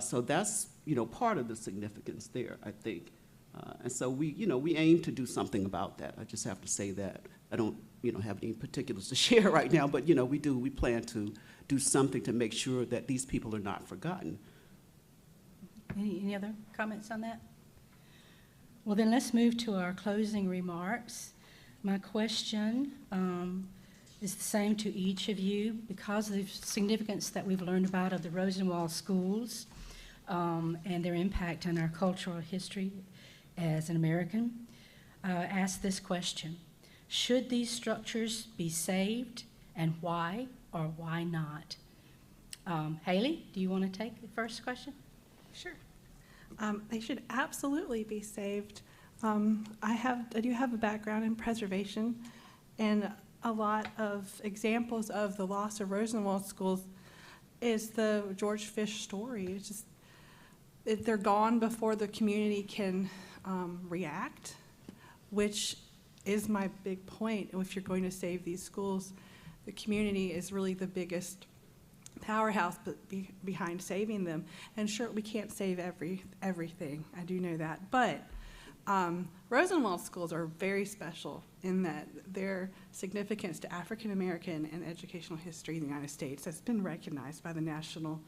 So that's part of the significance there, I think. And so we aim to do something about that. I just have to say that. I don't have any particulars to share right now, but we plan to do something to make sure that these people are not forgotten.
Any other comments on that? Well, then let's move to our closing remarks. My question is the same to each of you. Because of the significance that we've learned about of the Rosenwald schools and their impact on our cultural history as an American, ask this question. Should these structures be saved, and why or why not? Haley, do you want to take the first question?
Sure. They should absolutely be saved. I do have a background in preservation, and a lot of examples of the loss of Rosenwald schools is the George Fish story. It's just they're gone before the community can react, which is my big point. If you're going to save these schools, the community is really the biggest powerhouse behind saving them. And sure, we can't save everything. I do know that. But Rosenwald schools are very special in that their significance to African American and educational history in the United States has been recognized by the National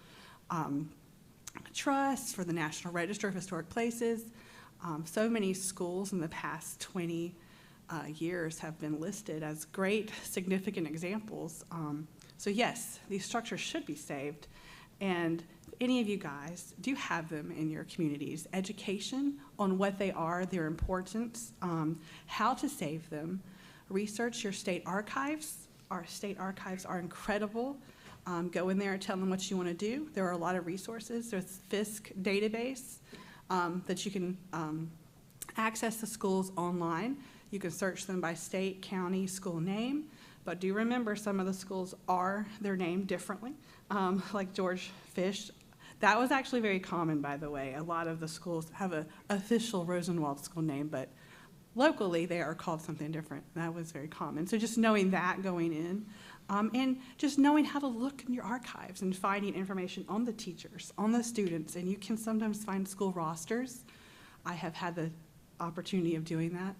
Trust, for the National Register of Historic Places. So many schools in the past 20 years have been listed as great, significant examples. So yes, these structures should be saved. And any of you guys do have them in your communities. Education on what they are, their importance, how to save them. Research your state archives. Our state archives are incredible. Go in there and tell them what you want to do. There are a lot of resources. There's FISC database that you can
access the schools online. You can search them by state, county, school name, but do remember some of the schools are their name differently, like George Fish. That was actually very common, by the way. A lot of the schools have an official Rosenwald school name, but locally they are called something different. That was very common. So just knowing that going in, and just knowing how to look in your archives and finding information on the teachers, on the students, and you can sometimes find school rosters. I have had the opportunity of doing that,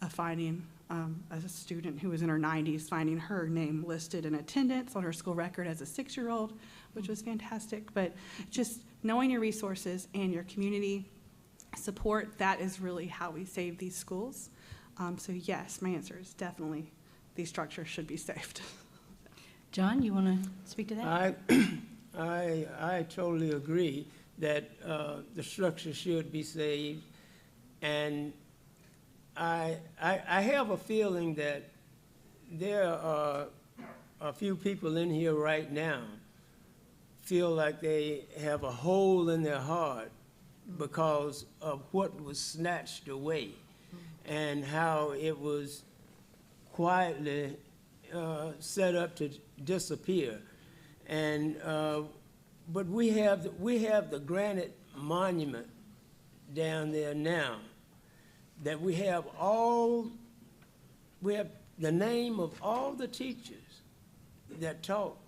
of finding a student who was in her 90s, finding her name listed in attendance on her school record as a 6-year-old, which was fantastic. But just knowing your resources and your community support, that is really how we save these schools. So yes, my answer is definitely these structures should be saved.
John, you want to speak to that?
I totally agree that the structure should be saved, and I have a feeling that there are a few people in here right now feel like they have a hole in their heart because of what was snatched away and how it was quietly set up to disappear. And but we have the granite monument down there now, that we have the name of all the teachers that taught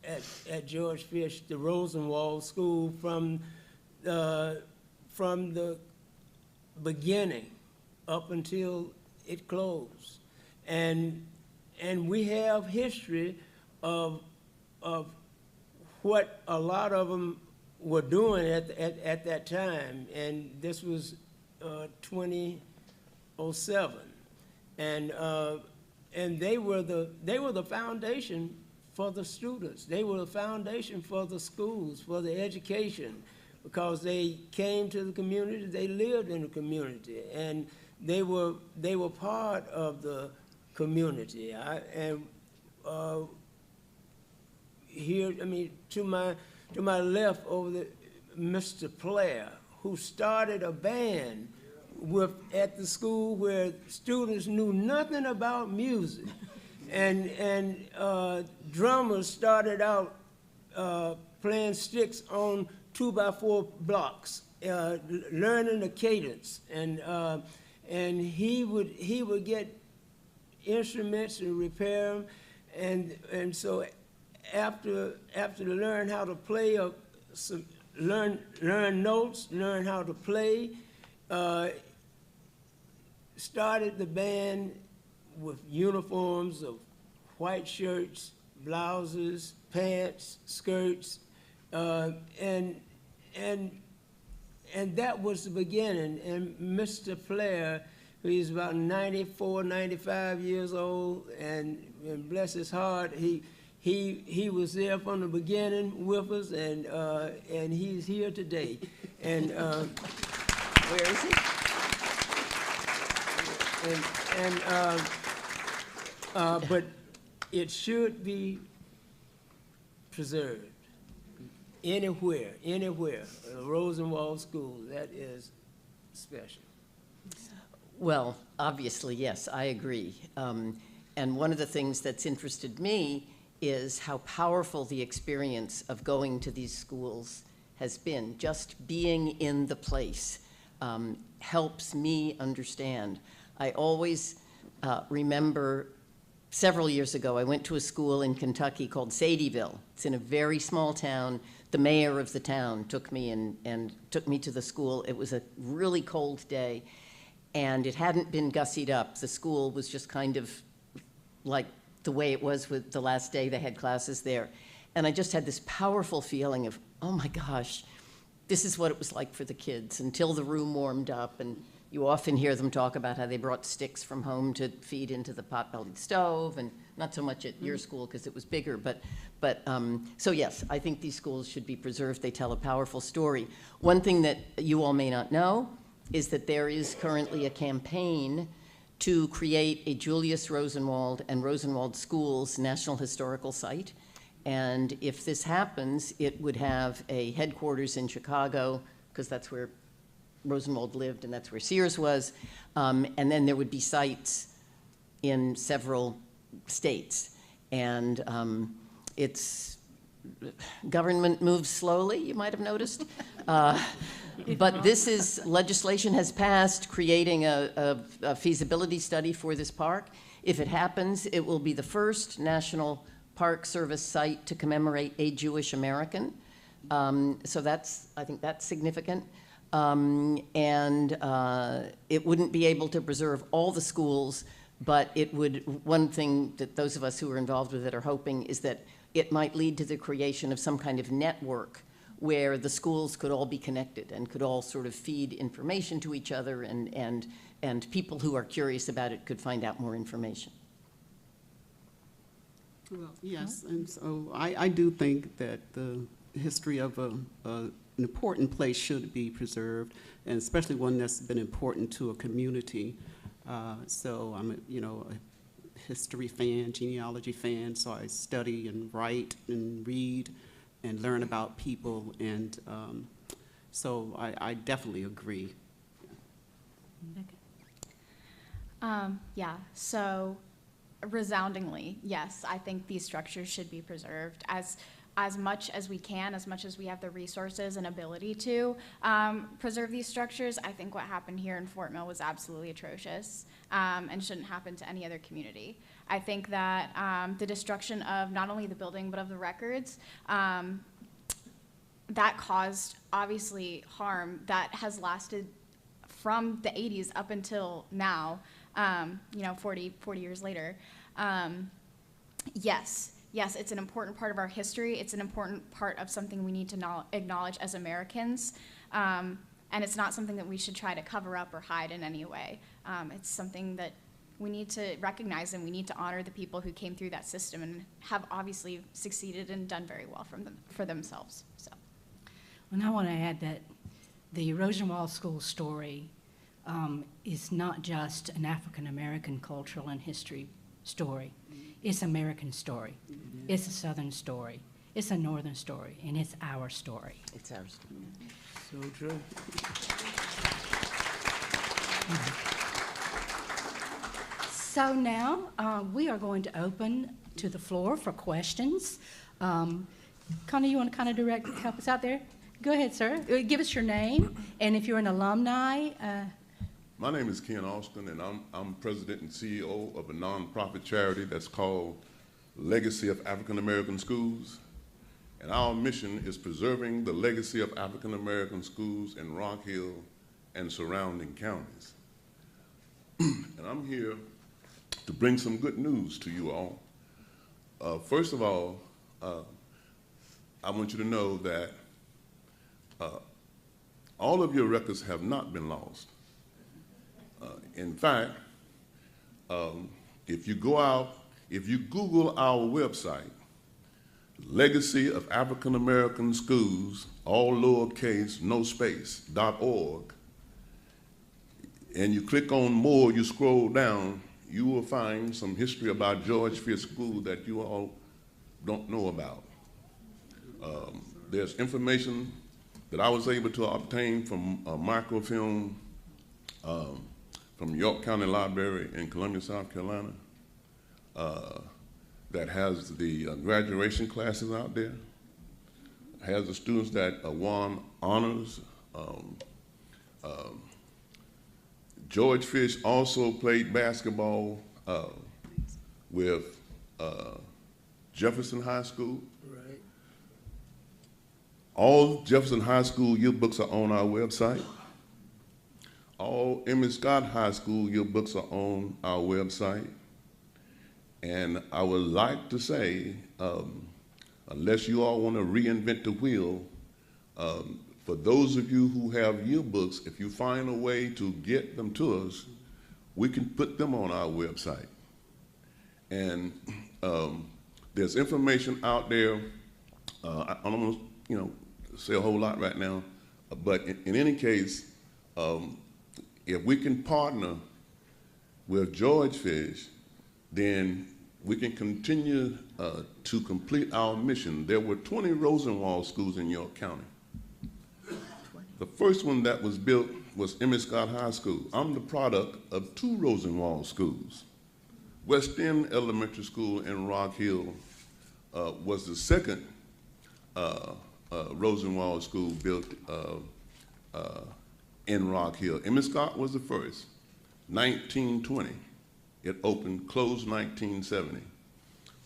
at George Fish, the Rosenwald School, from the beginning up until it closed. And we have history of what a lot of them were doing at that time, and this was 2007, and they were the foundation for the students. They were the foundation for the schools, for the education, because they came to the community, they lived in the community, and they were part of the community. Here, I mean, to my left over the Mr. Player, who started a band at the school where students knew nothing about music, and drummers started out playing sticks on 2x4 blocks, learning the cadence, and he would get instruments and repair them, and so after learn how to play learn notes, learn how to play, started the band with uniforms of white shirts, blouses, pants, skirts, and that was the beginning. And Mr. Player, he's about 94, 95 years old, and bless his heart, he was there from the beginning with us, and he's here today. And
Where is he?
But it should be preserved anywhere. Rosenwald School, that is special.
Well, obviously, yes, I agree. And one of the things that's interested me is how powerful the experience of going to these schools has been. Just being in the place helps me understand. I always remember several years ago, I went to a school in Kentucky called Sadieville. It's in a very small town. The mayor of the town took me and took me to the school. It was a really cold day, and it hadn't been gussied up. The school was just kind of like the way it was with the last day they had classes there. And I just had this powerful feeling of, oh my gosh, this is what it was like for the kids until the room warmed up. And you often hear them talk about how they brought sticks from home to feed into the pot-bellied stove, and not so much at your school because it was bigger, but so yes, I think these schools should be preserved. They tell a powerful story. One thing that you all may not know is that there is currently a campaign to create a Julius Rosenwald and Rosenwald Schools National Historical Site. And if this happens, it would have a headquarters in Chicago, because that's where Rosenwald lived, and that's where Sears was. And then there would be sites in several states. And government moves slowly, you might have noticed. But legislation has passed creating a feasibility study for this park. If it happens, it will be the first National Park Service site to commemorate a Jewish American. So I think that's significant. And it wouldn't be able to preserve all the schools, but one thing that those of us who are involved with it are hoping is that it might lead to the creation of some kind of network where the schools could all be connected and could all sort of feed information to each other, and people who are curious about it could find out more information.
Well, yes, and so I do think that the history of an important place should be preserved, and especially one that's been important to a community. So I'm a history fan, genealogy fan, so I study and write and read and learn about people, and so I definitely agree.
Yeah, so resoundingly, yes, I think these structures should be preserved as much as we can, as much as we have the resources and ability to preserve these structures. I think what happened here in Fort Mill was absolutely atrocious and shouldn't happen to any other community. I think that the destruction of not only the building but of the records, that caused obviously harm that has lasted from the 80s up until now, 40 years later. Yes, it's an important part of our history. It's an important part of something we need to acknowledge as Americans. And it's not something that we should try to cover up or hide in any way. It's something that we need to recognize, and we need to honor the people who came through that system and have obviously succeeded and done very well for themselves. So.
And I want to add that the Rosenwald School story is not just an African-American cultural and history story. It's American story. It's a Southern story. It's a Northern story, and it's our story.
It's our story.
So true.
So now we are going to open to the floor for questions. Connie, you want to kind of help us out there? Go ahead, sir. Give us your name, and if you're an alumni.
My name is Ken Austin, and I'm president and CEO of a nonprofit charity that's called Legacy of African American Schools. And our mission is preserving the legacy of African American schools in Rock Hill and surrounding counties. And I'm here to bring some good news to you all. First of all, I want you to know that all of your records have not been lost. In fact, if you Google our website, Legacy of African American Schools, all lowercase, no space, .org, and you click on more, you scroll down, you will find some history about George Fish School that you all don't know about. There's information that I was able to obtain from a microfilm from York County Library in Columbia, South Carolina, that has the graduation classes out there, has the students that won honors. George Fish also played basketball with Jefferson High School.
Right.
All Jefferson High School yearbooks are on our website. All Emmett Scott High School yearbooks are on our website. And I would like to say, unless you all want to reinvent the wheel, for those of you who have yearbooks, if you find a way to get them to us, we can put them on our website. And there's information out there. I don't want to, say a whole lot right now, but in any case, if we can partner with George Fish, then we can continue to complete our mission. There were 20 Rosenwald schools in York County. The first one that was built was Emmett Scott High School. I'm the product of two Rosenwald schools. West End Elementary School in Rock Hill was the second Rosenwald school built in Rock Hill. Emmett Scott was the first, 1920. It opened, closed 1970.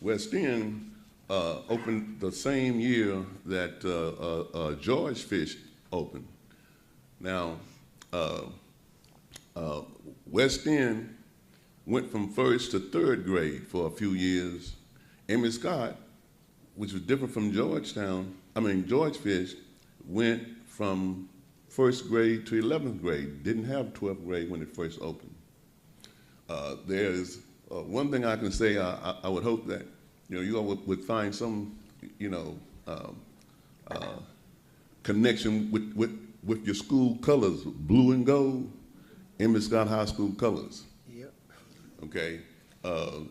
West End opened the same year that George Fish opened. Now, West End went from first to third grade for a few years. Emmett Scott, which was different from George Fish, went from first grade to 11th grade. Didn't have 12th grade when it first opened. There is one thing I can say. I would hope that you all would find some connection with your school colors, blue and gold, Emmett Scott High School colors.
Yep.
Okay,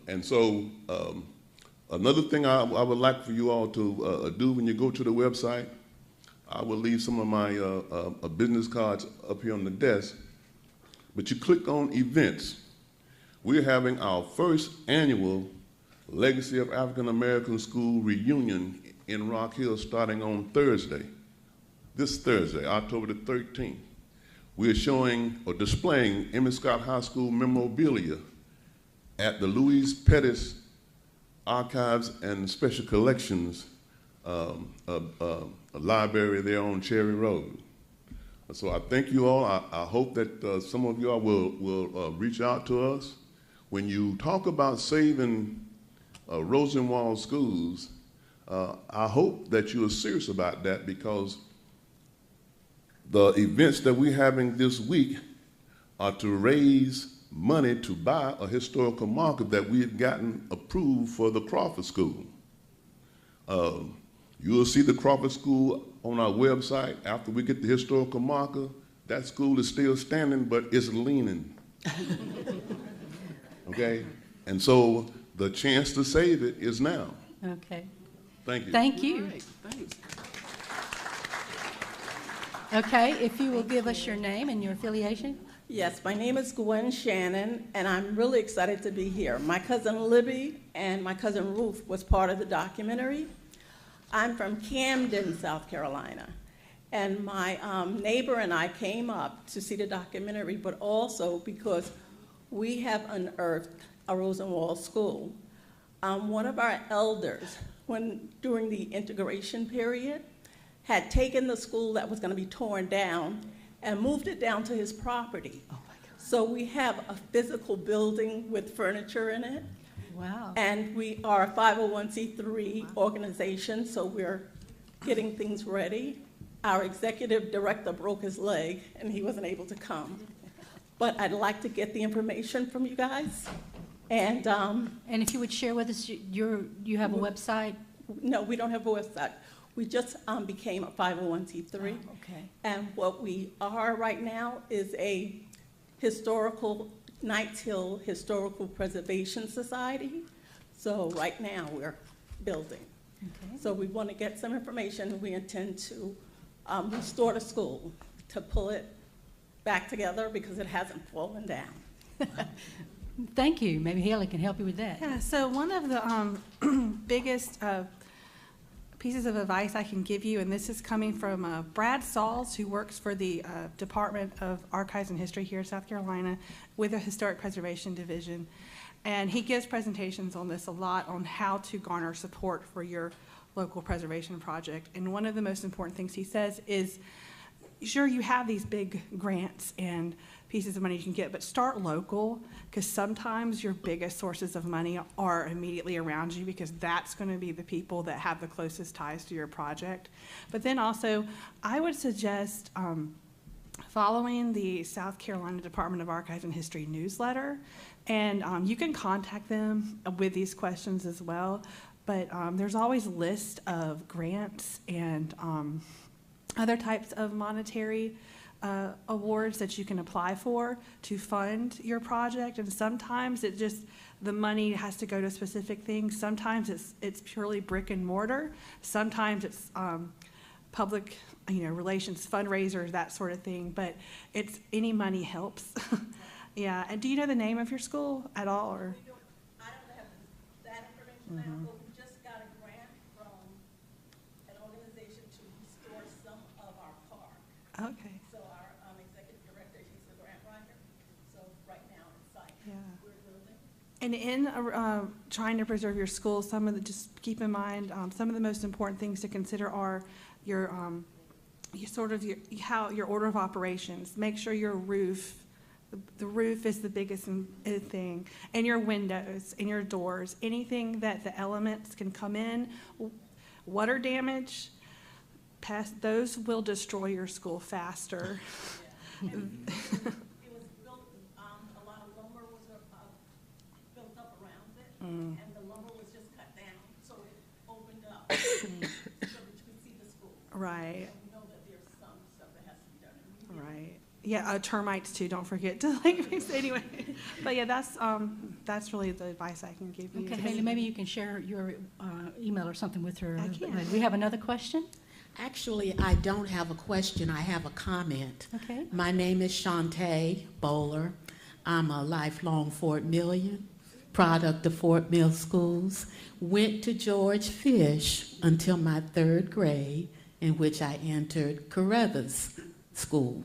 and so another thing I would like for you all to do when you go to the website, I will leave some of my business cards up here on the desk, but you click on events. We're having our first annual Legacy of African American School reunion in Rock Hill starting on Thursday, this Thursday, October the 13th. We are showing or displaying Emmett Scott High School memorabilia at the Louise Pettis Archives and Special Collections library there on Cherry Road. So I thank you all. I hope that some of you all will reach out to us. When you talk about saving Rosenwald schools, I hope that you are serious about that, because the events that we're having this week are to raise money to buy a historical marker that we had gotten approved for the Crawford School. You will see the Crawford School on our website. After we get the historical marker, that school is still standing, but it's leaning. Okay? And so the chance to save it is now.
Okay.
Thank you.
Thank you.
All right, thanks.
Okay, if you will give us your name and your affiliation.
Yes, my name is Gwen Shannon, and I'm really excited to be here. My cousin Libby and my cousin Ruth was part of the documentary. I'm from Camden, South Carolina, and my neighbor and I came up to see the documentary, but also because we have unearthed a Rosenwald school. One of our elders, during the integration period, had taken the school that was going to be torn down and moved it down to his property. Oh my God. So we have a physical building with furniture in it.
Wow.
And we are a 501c3 organization, so we're getting things ready. Our executive director broke his leg and he wasn't able to come. But I'd like to get the information from you guys. And
if you would share with us, you have a website?
no, we don't have a website. We just became a 501c3.
Oh, okay.
And what we are right now is a Knights Hill Historical Preservation Society. So right now we're building.
Okay.
So we want to get some information. We intend to restore the school, to pull it back together because it hasn't fallen down.
Thank you. Maybe Haley can help you with that.
Yeah, so one of the biggest pieces of advice I can give you, and this is coming from Brad Sauls, who works for the Department of Archives and History here in South Carolina with the Historic Preservation Division. And he gives presentations on this a lot, on how to garner support for your local preservation project. And one of the most important things he says is, sure, you have these big grants and pieces of money you can get, but start local, because sometimes your biggest sources of money are immediately around you, because that's going to be the people that have the closest ties to your project. But then also, I would suggest following the South Carolina Department of Archives and History newsletter, and you can contact them with these questions as well, but there's always a list of grants and other types of monetary awards that you can apply for to fund your project. And sometimes the money has to go to specific things. Sometimes it's purely brick and mortar. Sometimes it's public, relations, fundraisers, that sort of thing, but it's, any money helps. Yeah, and do you know the name of your school at all, or?
I don't have that information now, but we just got a grant from an organization to restore some of our park.
Okay,
So our executive director, she's the grant writer, so right now it's like,
yeah.
we're building.
And in trying to preserve your school, just keep in mind, some of the most important things to consider are your order of operations. Make sure your roof, the roof is the biggest thing, and your windows and your doors, anything that the elements can come in, water damage, those will destroy your school faster.
It was built, a lot of lumber was built up around it, and the lumber was just cut down, so it opened up so that you could see the school.
Right.
So we know that there's some stuff that has to be done.
Right. Yeah, termites too. Don't forget to fix it anyway. But yeah, that's really the advice I can give you.
Okay, Haley, maybe you can share your email or something with her.
I can.
We have another question?
Actually, I don't have a question. I have a comment.
Okay.
My name is Shantae Bowler. I'm a lifelong Fort Millian, product of Fort Mill Schools. Went to George Fish until my 3rd grade, in which I entered Caruthers School.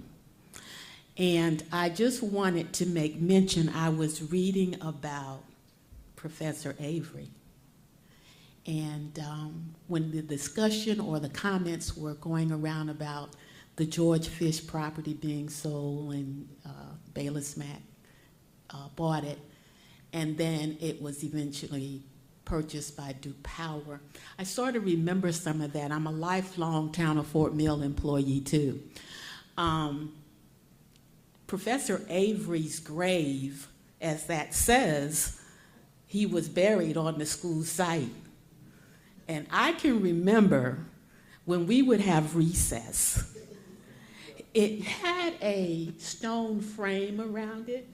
And I just wanted to make mention, I was reading about Professor Avery. And when the discussion or the comments were going around about the George Fish property being sold and Bayless Mack bought it, and then it was eventually purchased by Duke Power, I sort of remember some of that. I'm a lifelong Town of Fort Mill employee too. Professor Avery's grave, as that says, he was buried on the school site. And I can remember when we would have recess, it had a stone frame around it.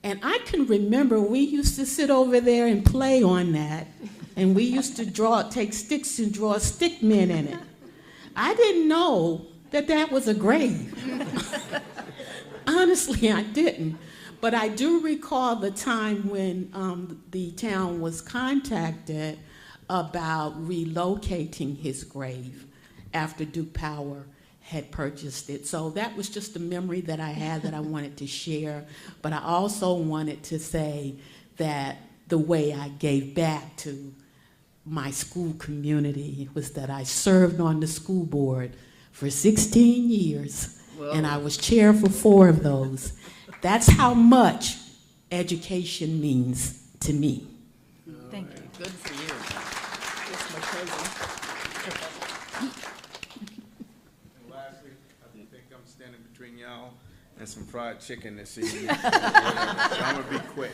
And I can remember we used to sit over there and play on that. And we used to take sticks and draw stick men in it. I didn't know that that was a grave. Honestly, I didn't. But I do recall the time when the town was contacted about relocating his grave after Duke Power had purchased it. So that was just a memory that I had that I wanted to share. But I also wanted to say that the way I gave back to my school community was that I served on the school board for 16 years. Whoa. And I was chair for 4 of those. That's how much education means to me.
Thank you.
Good for you.
And lastly, I think I'm standing between y'all and some fried chicken this evening. So I'm going to be quick.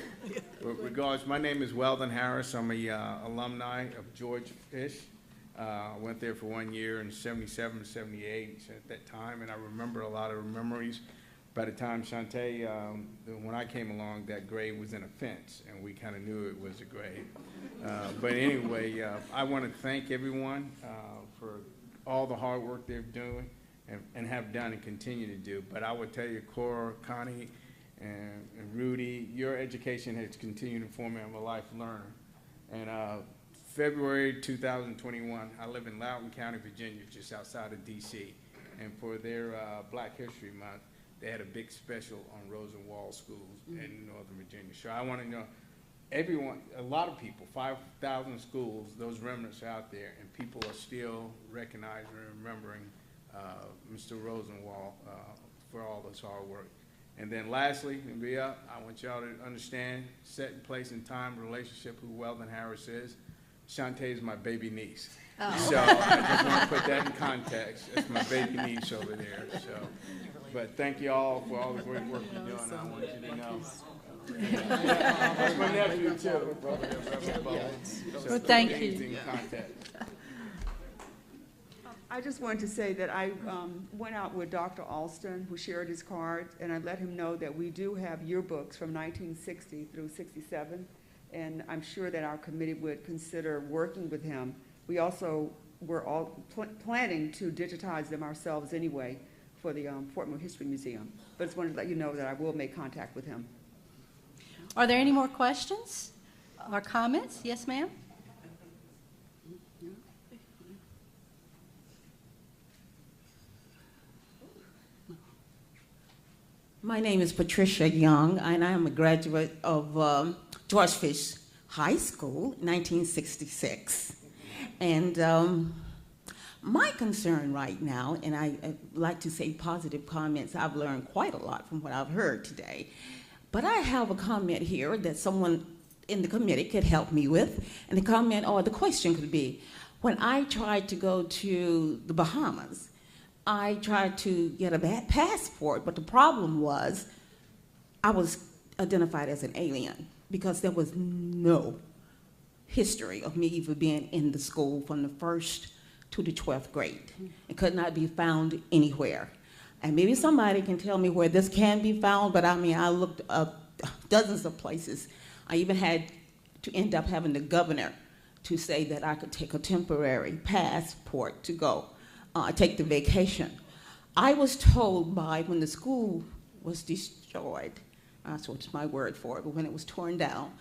With regards, my name is Weldon Harris. I'm a alumni of George Fish. I went there for 1 year in 77, 78 at that time, and I remember a lot of memories. By the time Shantae, when I came along, that grave was in a fence, and we kind of knew it was a grave. But anyway, I want to thank everyone for all the hard work they're doing and have done and continue to do. But I would tell you, Cora, Connie, and Rudy, your education has continued to inform me. I'm a life learner. And February 2021, I live in Loudoun County, Virginia, just outside of D.C. And for their Black History Month, they had a big special on Rosenwald schools in Northern Virginia. So I want to know, everyone, a lot of people, 5,000 schools, those remnants are out there, and people are still recognizing and remembering Mr. Rosenwald for all this hard work. And then lastly, I want y'all to understand, set in place and time relationship who Weldon Harris is. Shantae is my baby niece. Oh. So I just want to put that in context. That's my baby niece over there. So, but thank you all for all the great work you're doing. I want you to know. That's my nephew too.
Well, thank you.
In context.
I just wanted to say that I went out with Dr. Alston, who shared his card, and I let him know that we do have yearbooks from 1960 through 67, and I'm sure that our committee would consider working with him. We also we're all planning to digitize them ourselves anyway for the Fort Mill History Museum. But just wanted to let you know that I will make contact with him.
Are there any more questions or comments? Yes, ma'am?
My name is Patricia Young, and I am a graduate of George Fish High School, 1966. And my concern right now, and I like to say positive comments, I've learned quite a lot from what I've heard today. But I have a comment here that someone in the committee could help me with. And the comment or the question could be, when I tried to go to the Bahamas, I tried to get a passport, but the problem was I was identified as an alien because there was no history of me even being in the school from the 1st to the 12th grade. It could not be found anywhere. And maybe somebody can tell me where this can be found, but I mean, I looked up dozens of places. I even had to end up having the governor to say that I could take a temporary passport to go take the vacation. I was told when the school was destroyed, that's what's my word for it, but when it was torn down,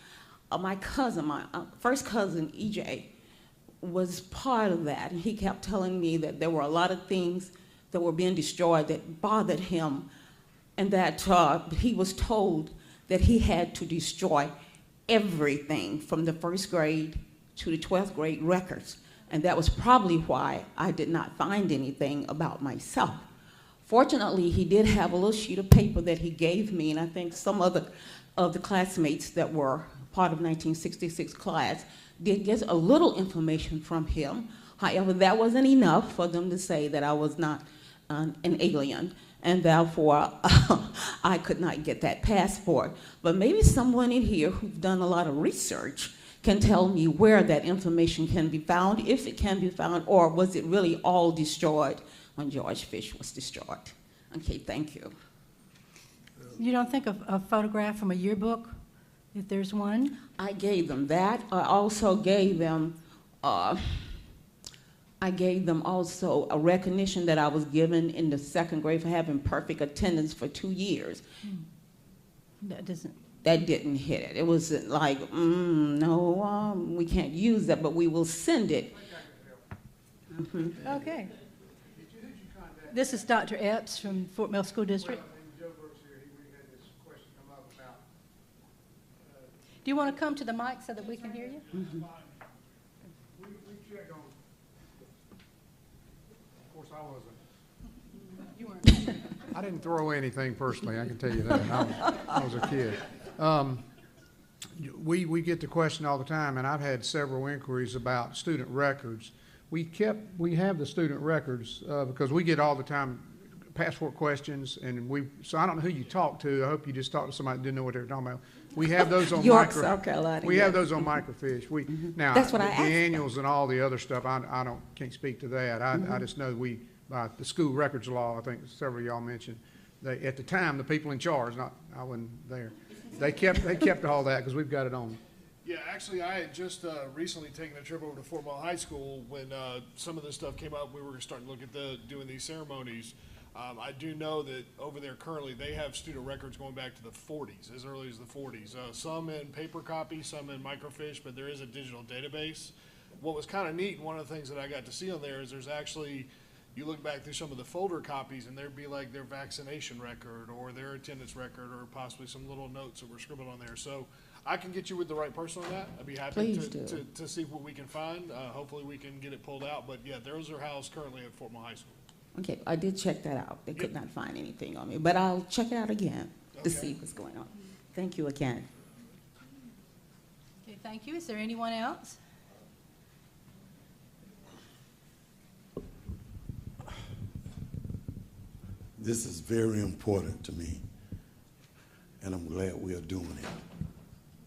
my cousin, my first cousin, EJ, was part of that. And he kept telling me that there were a lot of things that were being destroyed that bothered him, and that he was told that he had to destroy everything from the 1st grade to the 12th grade records. And that was probably why I did not find anything about myself. Fortunately, he did have a little sheet of paper that he gave me, and I think some other of the classmates that were part of 1966 class did get a little information from him. However, that wasn't enough for them to say that I was not an alien, and therefore I could not get that passport. But maybe someone in here who's done a lot of research can tell me where that information can be found, if it can be found, or was it really all destroyed when George Fish was destroyed? Okay, thank you.
You don't think of a photograph from a yearbook, if there's one?
I gave them that. I also gave them also a recognition that I was given in the 2nd grade for having perfect attendance for 2 years.
That doesn't.
That didn't hit it. It was like, no, we can't use that, but we will send it.
Okay. This is Dr. Epps from Fort Mill School District. Do you want to come to the mic so that we can hear you?
We checked on, of course, I wasn't.
You weren't.
I didn't throw anything personally, I can tell you that. I was a kid. We get the question all the time, and I've had several inquiries about student records. We have the student records because we get all the time passport questions, and so I don't know who you talk to. I hope you just talked to somebody that didn't know what they were talking about. We have those on
York, South Carolina.
We have those on microfiche. Now
That's what
the
I asked
annuals and all the other stuff. I can't speak to that. I just know by the school records law, I think several of y'all mentioned, at the time the people in charge, I wasn't there. They kept all that because we've got it on.
Yeah, actually, I had just recently taken a trip over to Fort Mill High School when some of this stuff came up. We were starting to look at doing these ceremonies. I do know that over there currently they have student records going back to the 40s, as early as the 40s. Some in paper copy, some in microfiche, but there is a digital database. What was kind of neat, and one of the things that I got to see on there is there's actually, you look back through some of the folder copies and there'd be like their vaccination record or their attendance record or possibly some little notes that were scribbled on there. So I can get you with the right person on that. I'd be happy to see what we can find. Hopefully we can get it pulled out. But yeah, those are housed currently at Fort Mill High School.
Okay, I did check that out. They could not find anything on me, but I'll check it out again to see what's going on. Thank you again.
Okay, thank you. Is there anyone else?
This is very important to me, and I'm glad we are doing it.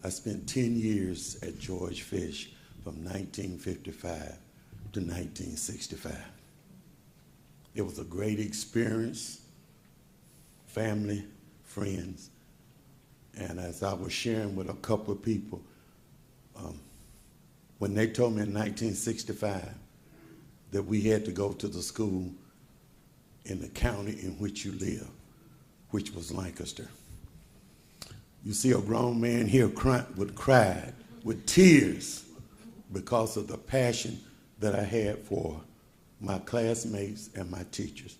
I spent 10 years at George Fish from 1955 to 1965. It was a great experience, family, friends, and as I was sharing with a couple of people, when they told me in 1965 that we had to go to the school in the county in which you live, which was Lancaster. You see a grown man here would cry with tears because of the passion that I had for my classmates and my teachers.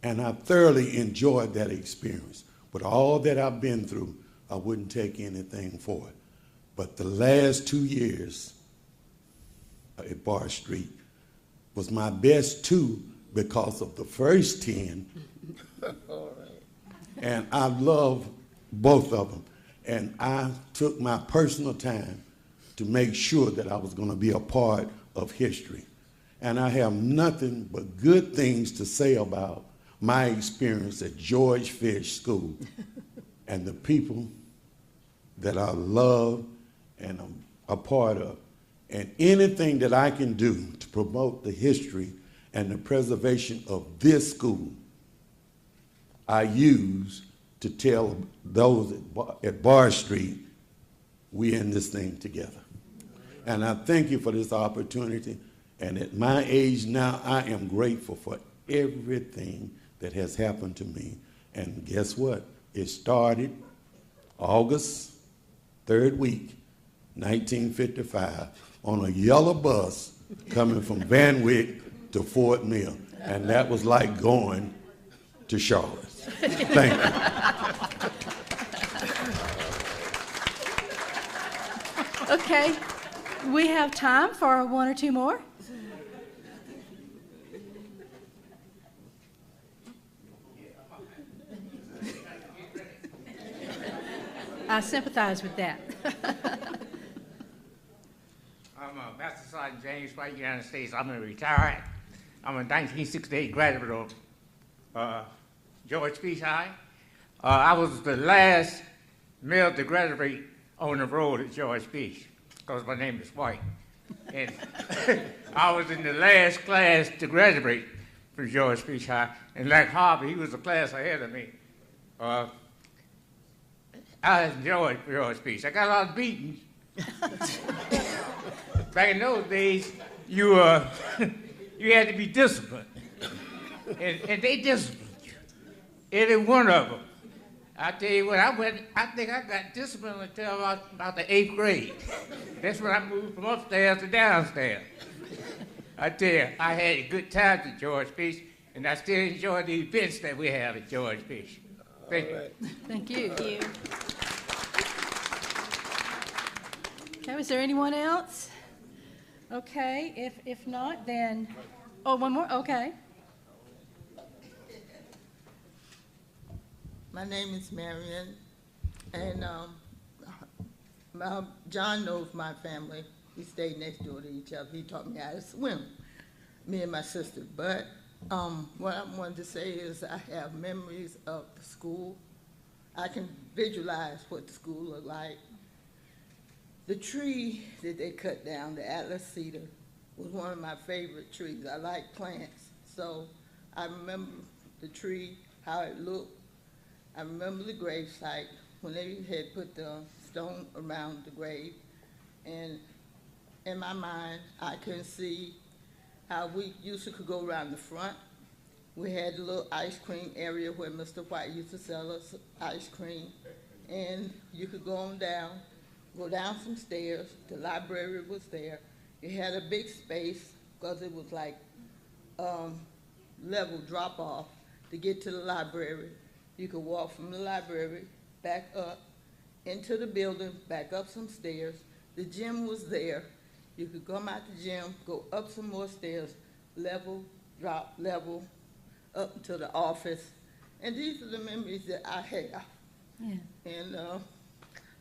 And I thoroughly enjoyed that experience. With all that I've been through, I wouldn't take anything for it. But the last 2 years at Bar Street was my best 2 because of the first 10. And I love both of them. And I took my personal time to make sure that I was going to be a part of history. And I have nothing but good things to say about my experience at George Fish School and the people that I love and I'm a part of. And anything that I can do to promote the history and the preservation of this school, I use to tell those at Bar Street, we in this thing together. And I thank you for this opportunity. And at my age now, I am grateful for everything that has happened to me. And guess what? It started August 3rd week, 1955, on a yellow bus coming from Van Wyck to Fort Mill. And that was like going to Charlotte. Thank
you. Okay, we have time for 1 or 2 more. I sympathize with that.
I'm Master Sergeant James White, United States. I'm retired. I'm a 1968 graduate of George Fish High. I was the last male to graduate on the road at George Fish because my name is White. And I was in the last class to graduate from George Fish High. And like Harvey, he was a class ahead of me. I enjoyed George Fish. I got a lot of beatings. Back in those days, you had to be disciplined. And they disciplined you. Every one of them. I tell you what, I think I got disciplined until about the 8th grade. That's when I moved from upstairs to downstairs. I tell you, I had a good time at George Fish, and I still enjoy the events that we have at George Fish. Thank you.
Thank you. Thank you. Okay, was there anyone else? Okay, if not, then, oh, one more, okay.
My name is Marion, and John knows my family. We stayed next door to each other. He taught me how to swim, me and my sister. But what I wanted to say is I have memories of the school. I can visualize what the school looked like. The tree that they cut down, the Atlas cedar, was one of my favorite trees. I like plants, so I remember the tree, how it looked. I remember the grave site when they had put the stone around the grave. And in my mind, I can see how we used to go around the front. We had a little ice cream area where Mr. White used to sell us ice cream. And you could go on down, go down some stairs. The library was there. It had a big space because it was like level drop off to get to the library. You could walk from the library back up into the building, back up some stairs. The gym was there. You could come out the gym, go up some more stairs, level, drop, level, up to the office. And these are the memories that I have.
Yeah.
And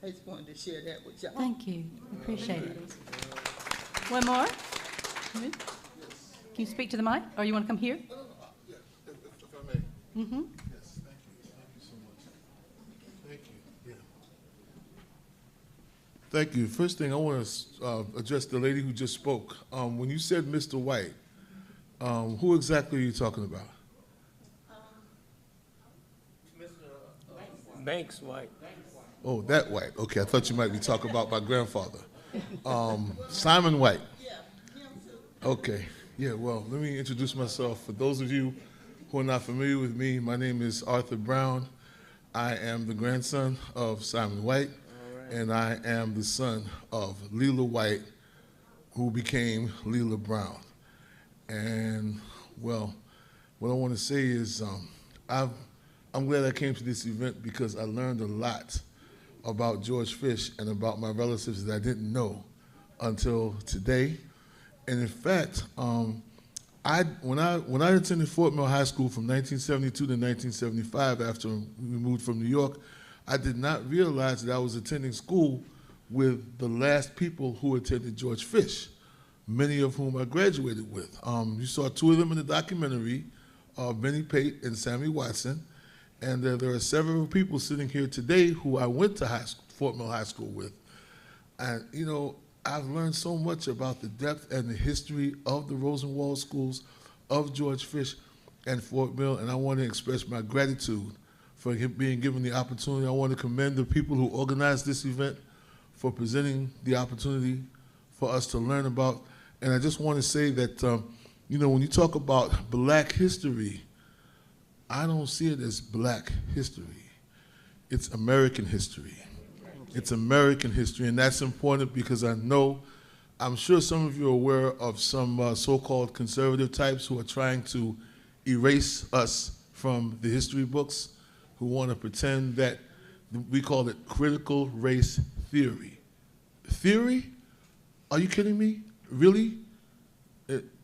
I just wanted to share that with y'all.
Thank you. Appreciate it. One more? Can you speak to the mic, or you want to come here?
Yeah, if I may.
Mm-hmm.
Yes, thank you. Thank you so much. Thank you. Yeah. Thank you. First thing I want to address the lady who just spoke. When you said Mr. White, who exactly are you talking about?
Banks White.
Oh, that White. Okay, I thought you might be talking about my grandfather. Simon White. Okay, Yeah, well, let me introduce myself. For those of you who are not familiar with me, my name is Arthur Brown. I am the grandson of Simon White, and I am the son of Leela White, who became Leela Brown. And, well, what I want to say is I'm glad I came to this event because I learned a lot about George Fish and about my relatives that I didn't know until today. And in fact, when I attended Fort Mill High School from 1972 to 1975 after we moved from New York, I did not realize that I was attending school with the last people who attended George Fish, many of whom I graduated with. You saw two of them in the documentary, Benny Pate and Sammy Watson, and there are several people sitting here today who I went to Fort Mill High School with. And, you know, I've learned so much about the depth and the history of the Rosenwald schools, of George Fish and Fort Mill, and I want to express my gratitude for being given the opportunity. I want to commend the people who organized this event for presenting the opportunity for us to learn about. And I just want to say that, you know, when you talk about black history, I don't see it as black history. It's American history. It's American history, and that's important because I'm sure some of you are aware of some so-called conservative types who are trying to erase us from the history books, who want to pretend that we call it critical race theory. Theory? Are you kidding me? Really?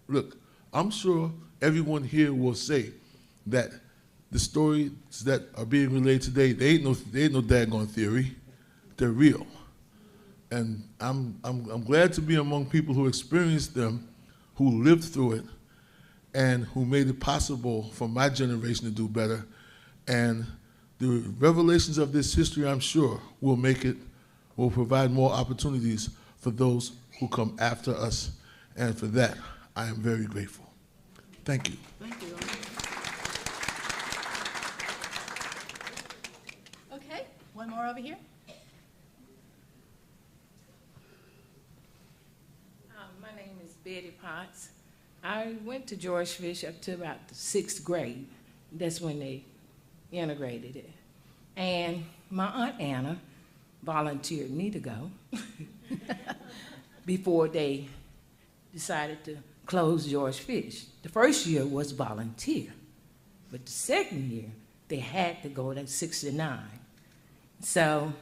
Look, I'm sure everyone here will say that the stories that are being relayed today, they ain't no daggone theory. They're real. And I'm glad to be among people who experienced them, who lived through it, and who made it possible for my generation to do better. And the revelations of this history, I'm sure, will provide more opportunities for those who come after us. And for that, I am very grateful. Thank you.
Thank you. Okay, one more over here.
My name is Betty Potts. I went to George Fish up to about the 6th grade. That's when they integrated it. And my Aunt Anna volunteered me to go before they decided to close George Fish. The first year was volunteer, but the second year, they had to go to 69. So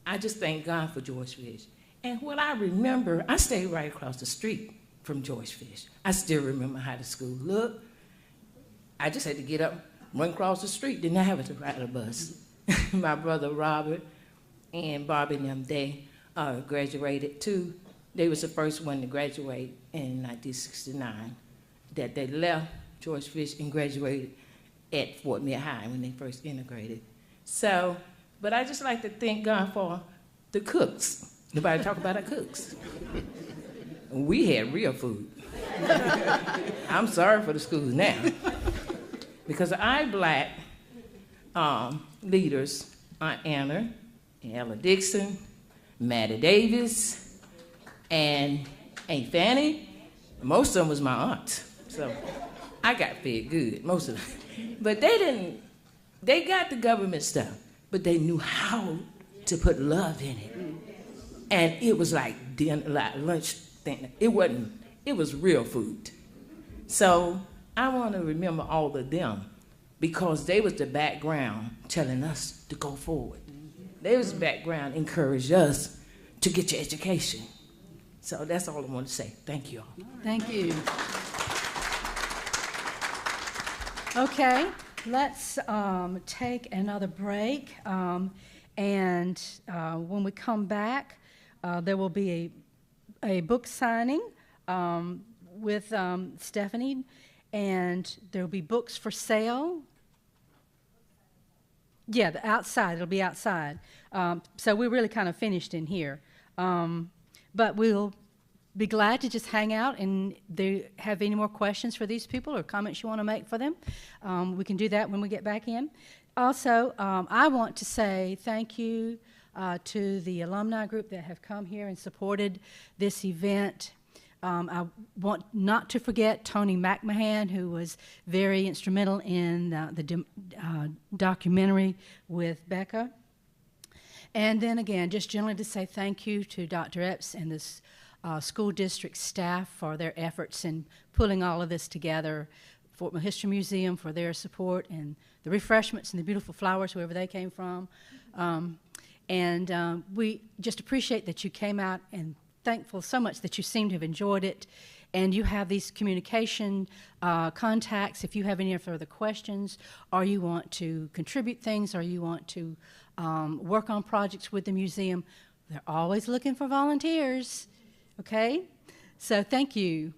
I just thank God for George Fish. And what I remember, I stayed right across the street from George Fish. I still remember how the school looked. I just had to get up, run across the street, didn't have to ride a bus. My brother Robert and Barbie and them, they graduated too. They was the first one to graduate in 1969, that they left George Fish and graduated at Fort Mill High when they first integrated. So, but I just like to thank God for the cooks. Nobody talk about our cooks. We had real food. I'm sorry for the schools now. Because our black leaders, Aunt Anna, Ella Dixon, Maddie Davis, and Aunt Fanny, most of them was my aunts. So I got fed good, most of them. But they got the government stuff, but they knew how to put love in it. And it was like dinner, like lunch thing. It was real food. So I want to remember all of them because they was the background telling us to go forward. They was the background encouraged us to get your education. So that's all I want to say. Thank you all.
Thank you. Okay, let's take another break. And when we come back, there will be a book signing with Stephanie, and there will be books for sale. Yeah, outside. It'll be outside. So we're really kind of finished in here. But we'll be glad to just hang out, and they have any more questions for these people or comments you want to make for them. We can do that when we get back in. Also, I want to say thank you to the alumni group that have come here and supported this event. I want not to forget Tony McMahon, who was very instrumental in the documentary with Becca. And then again, just generally to say thank you to Dr. Epps and this school district staff for their efforts in pulling all of this together. Fort Mill History Museum for their support, and the refreshments and the beautiful flowers, wherever they came from. We just appreciate that you came out, and thankful so much that you seem to have enjoyed it. And you have these communication contacts if you have any further questions, or you want to contribute things, or you want to work on projects with the museum. They're always looking for volunteers, okay? So thank you.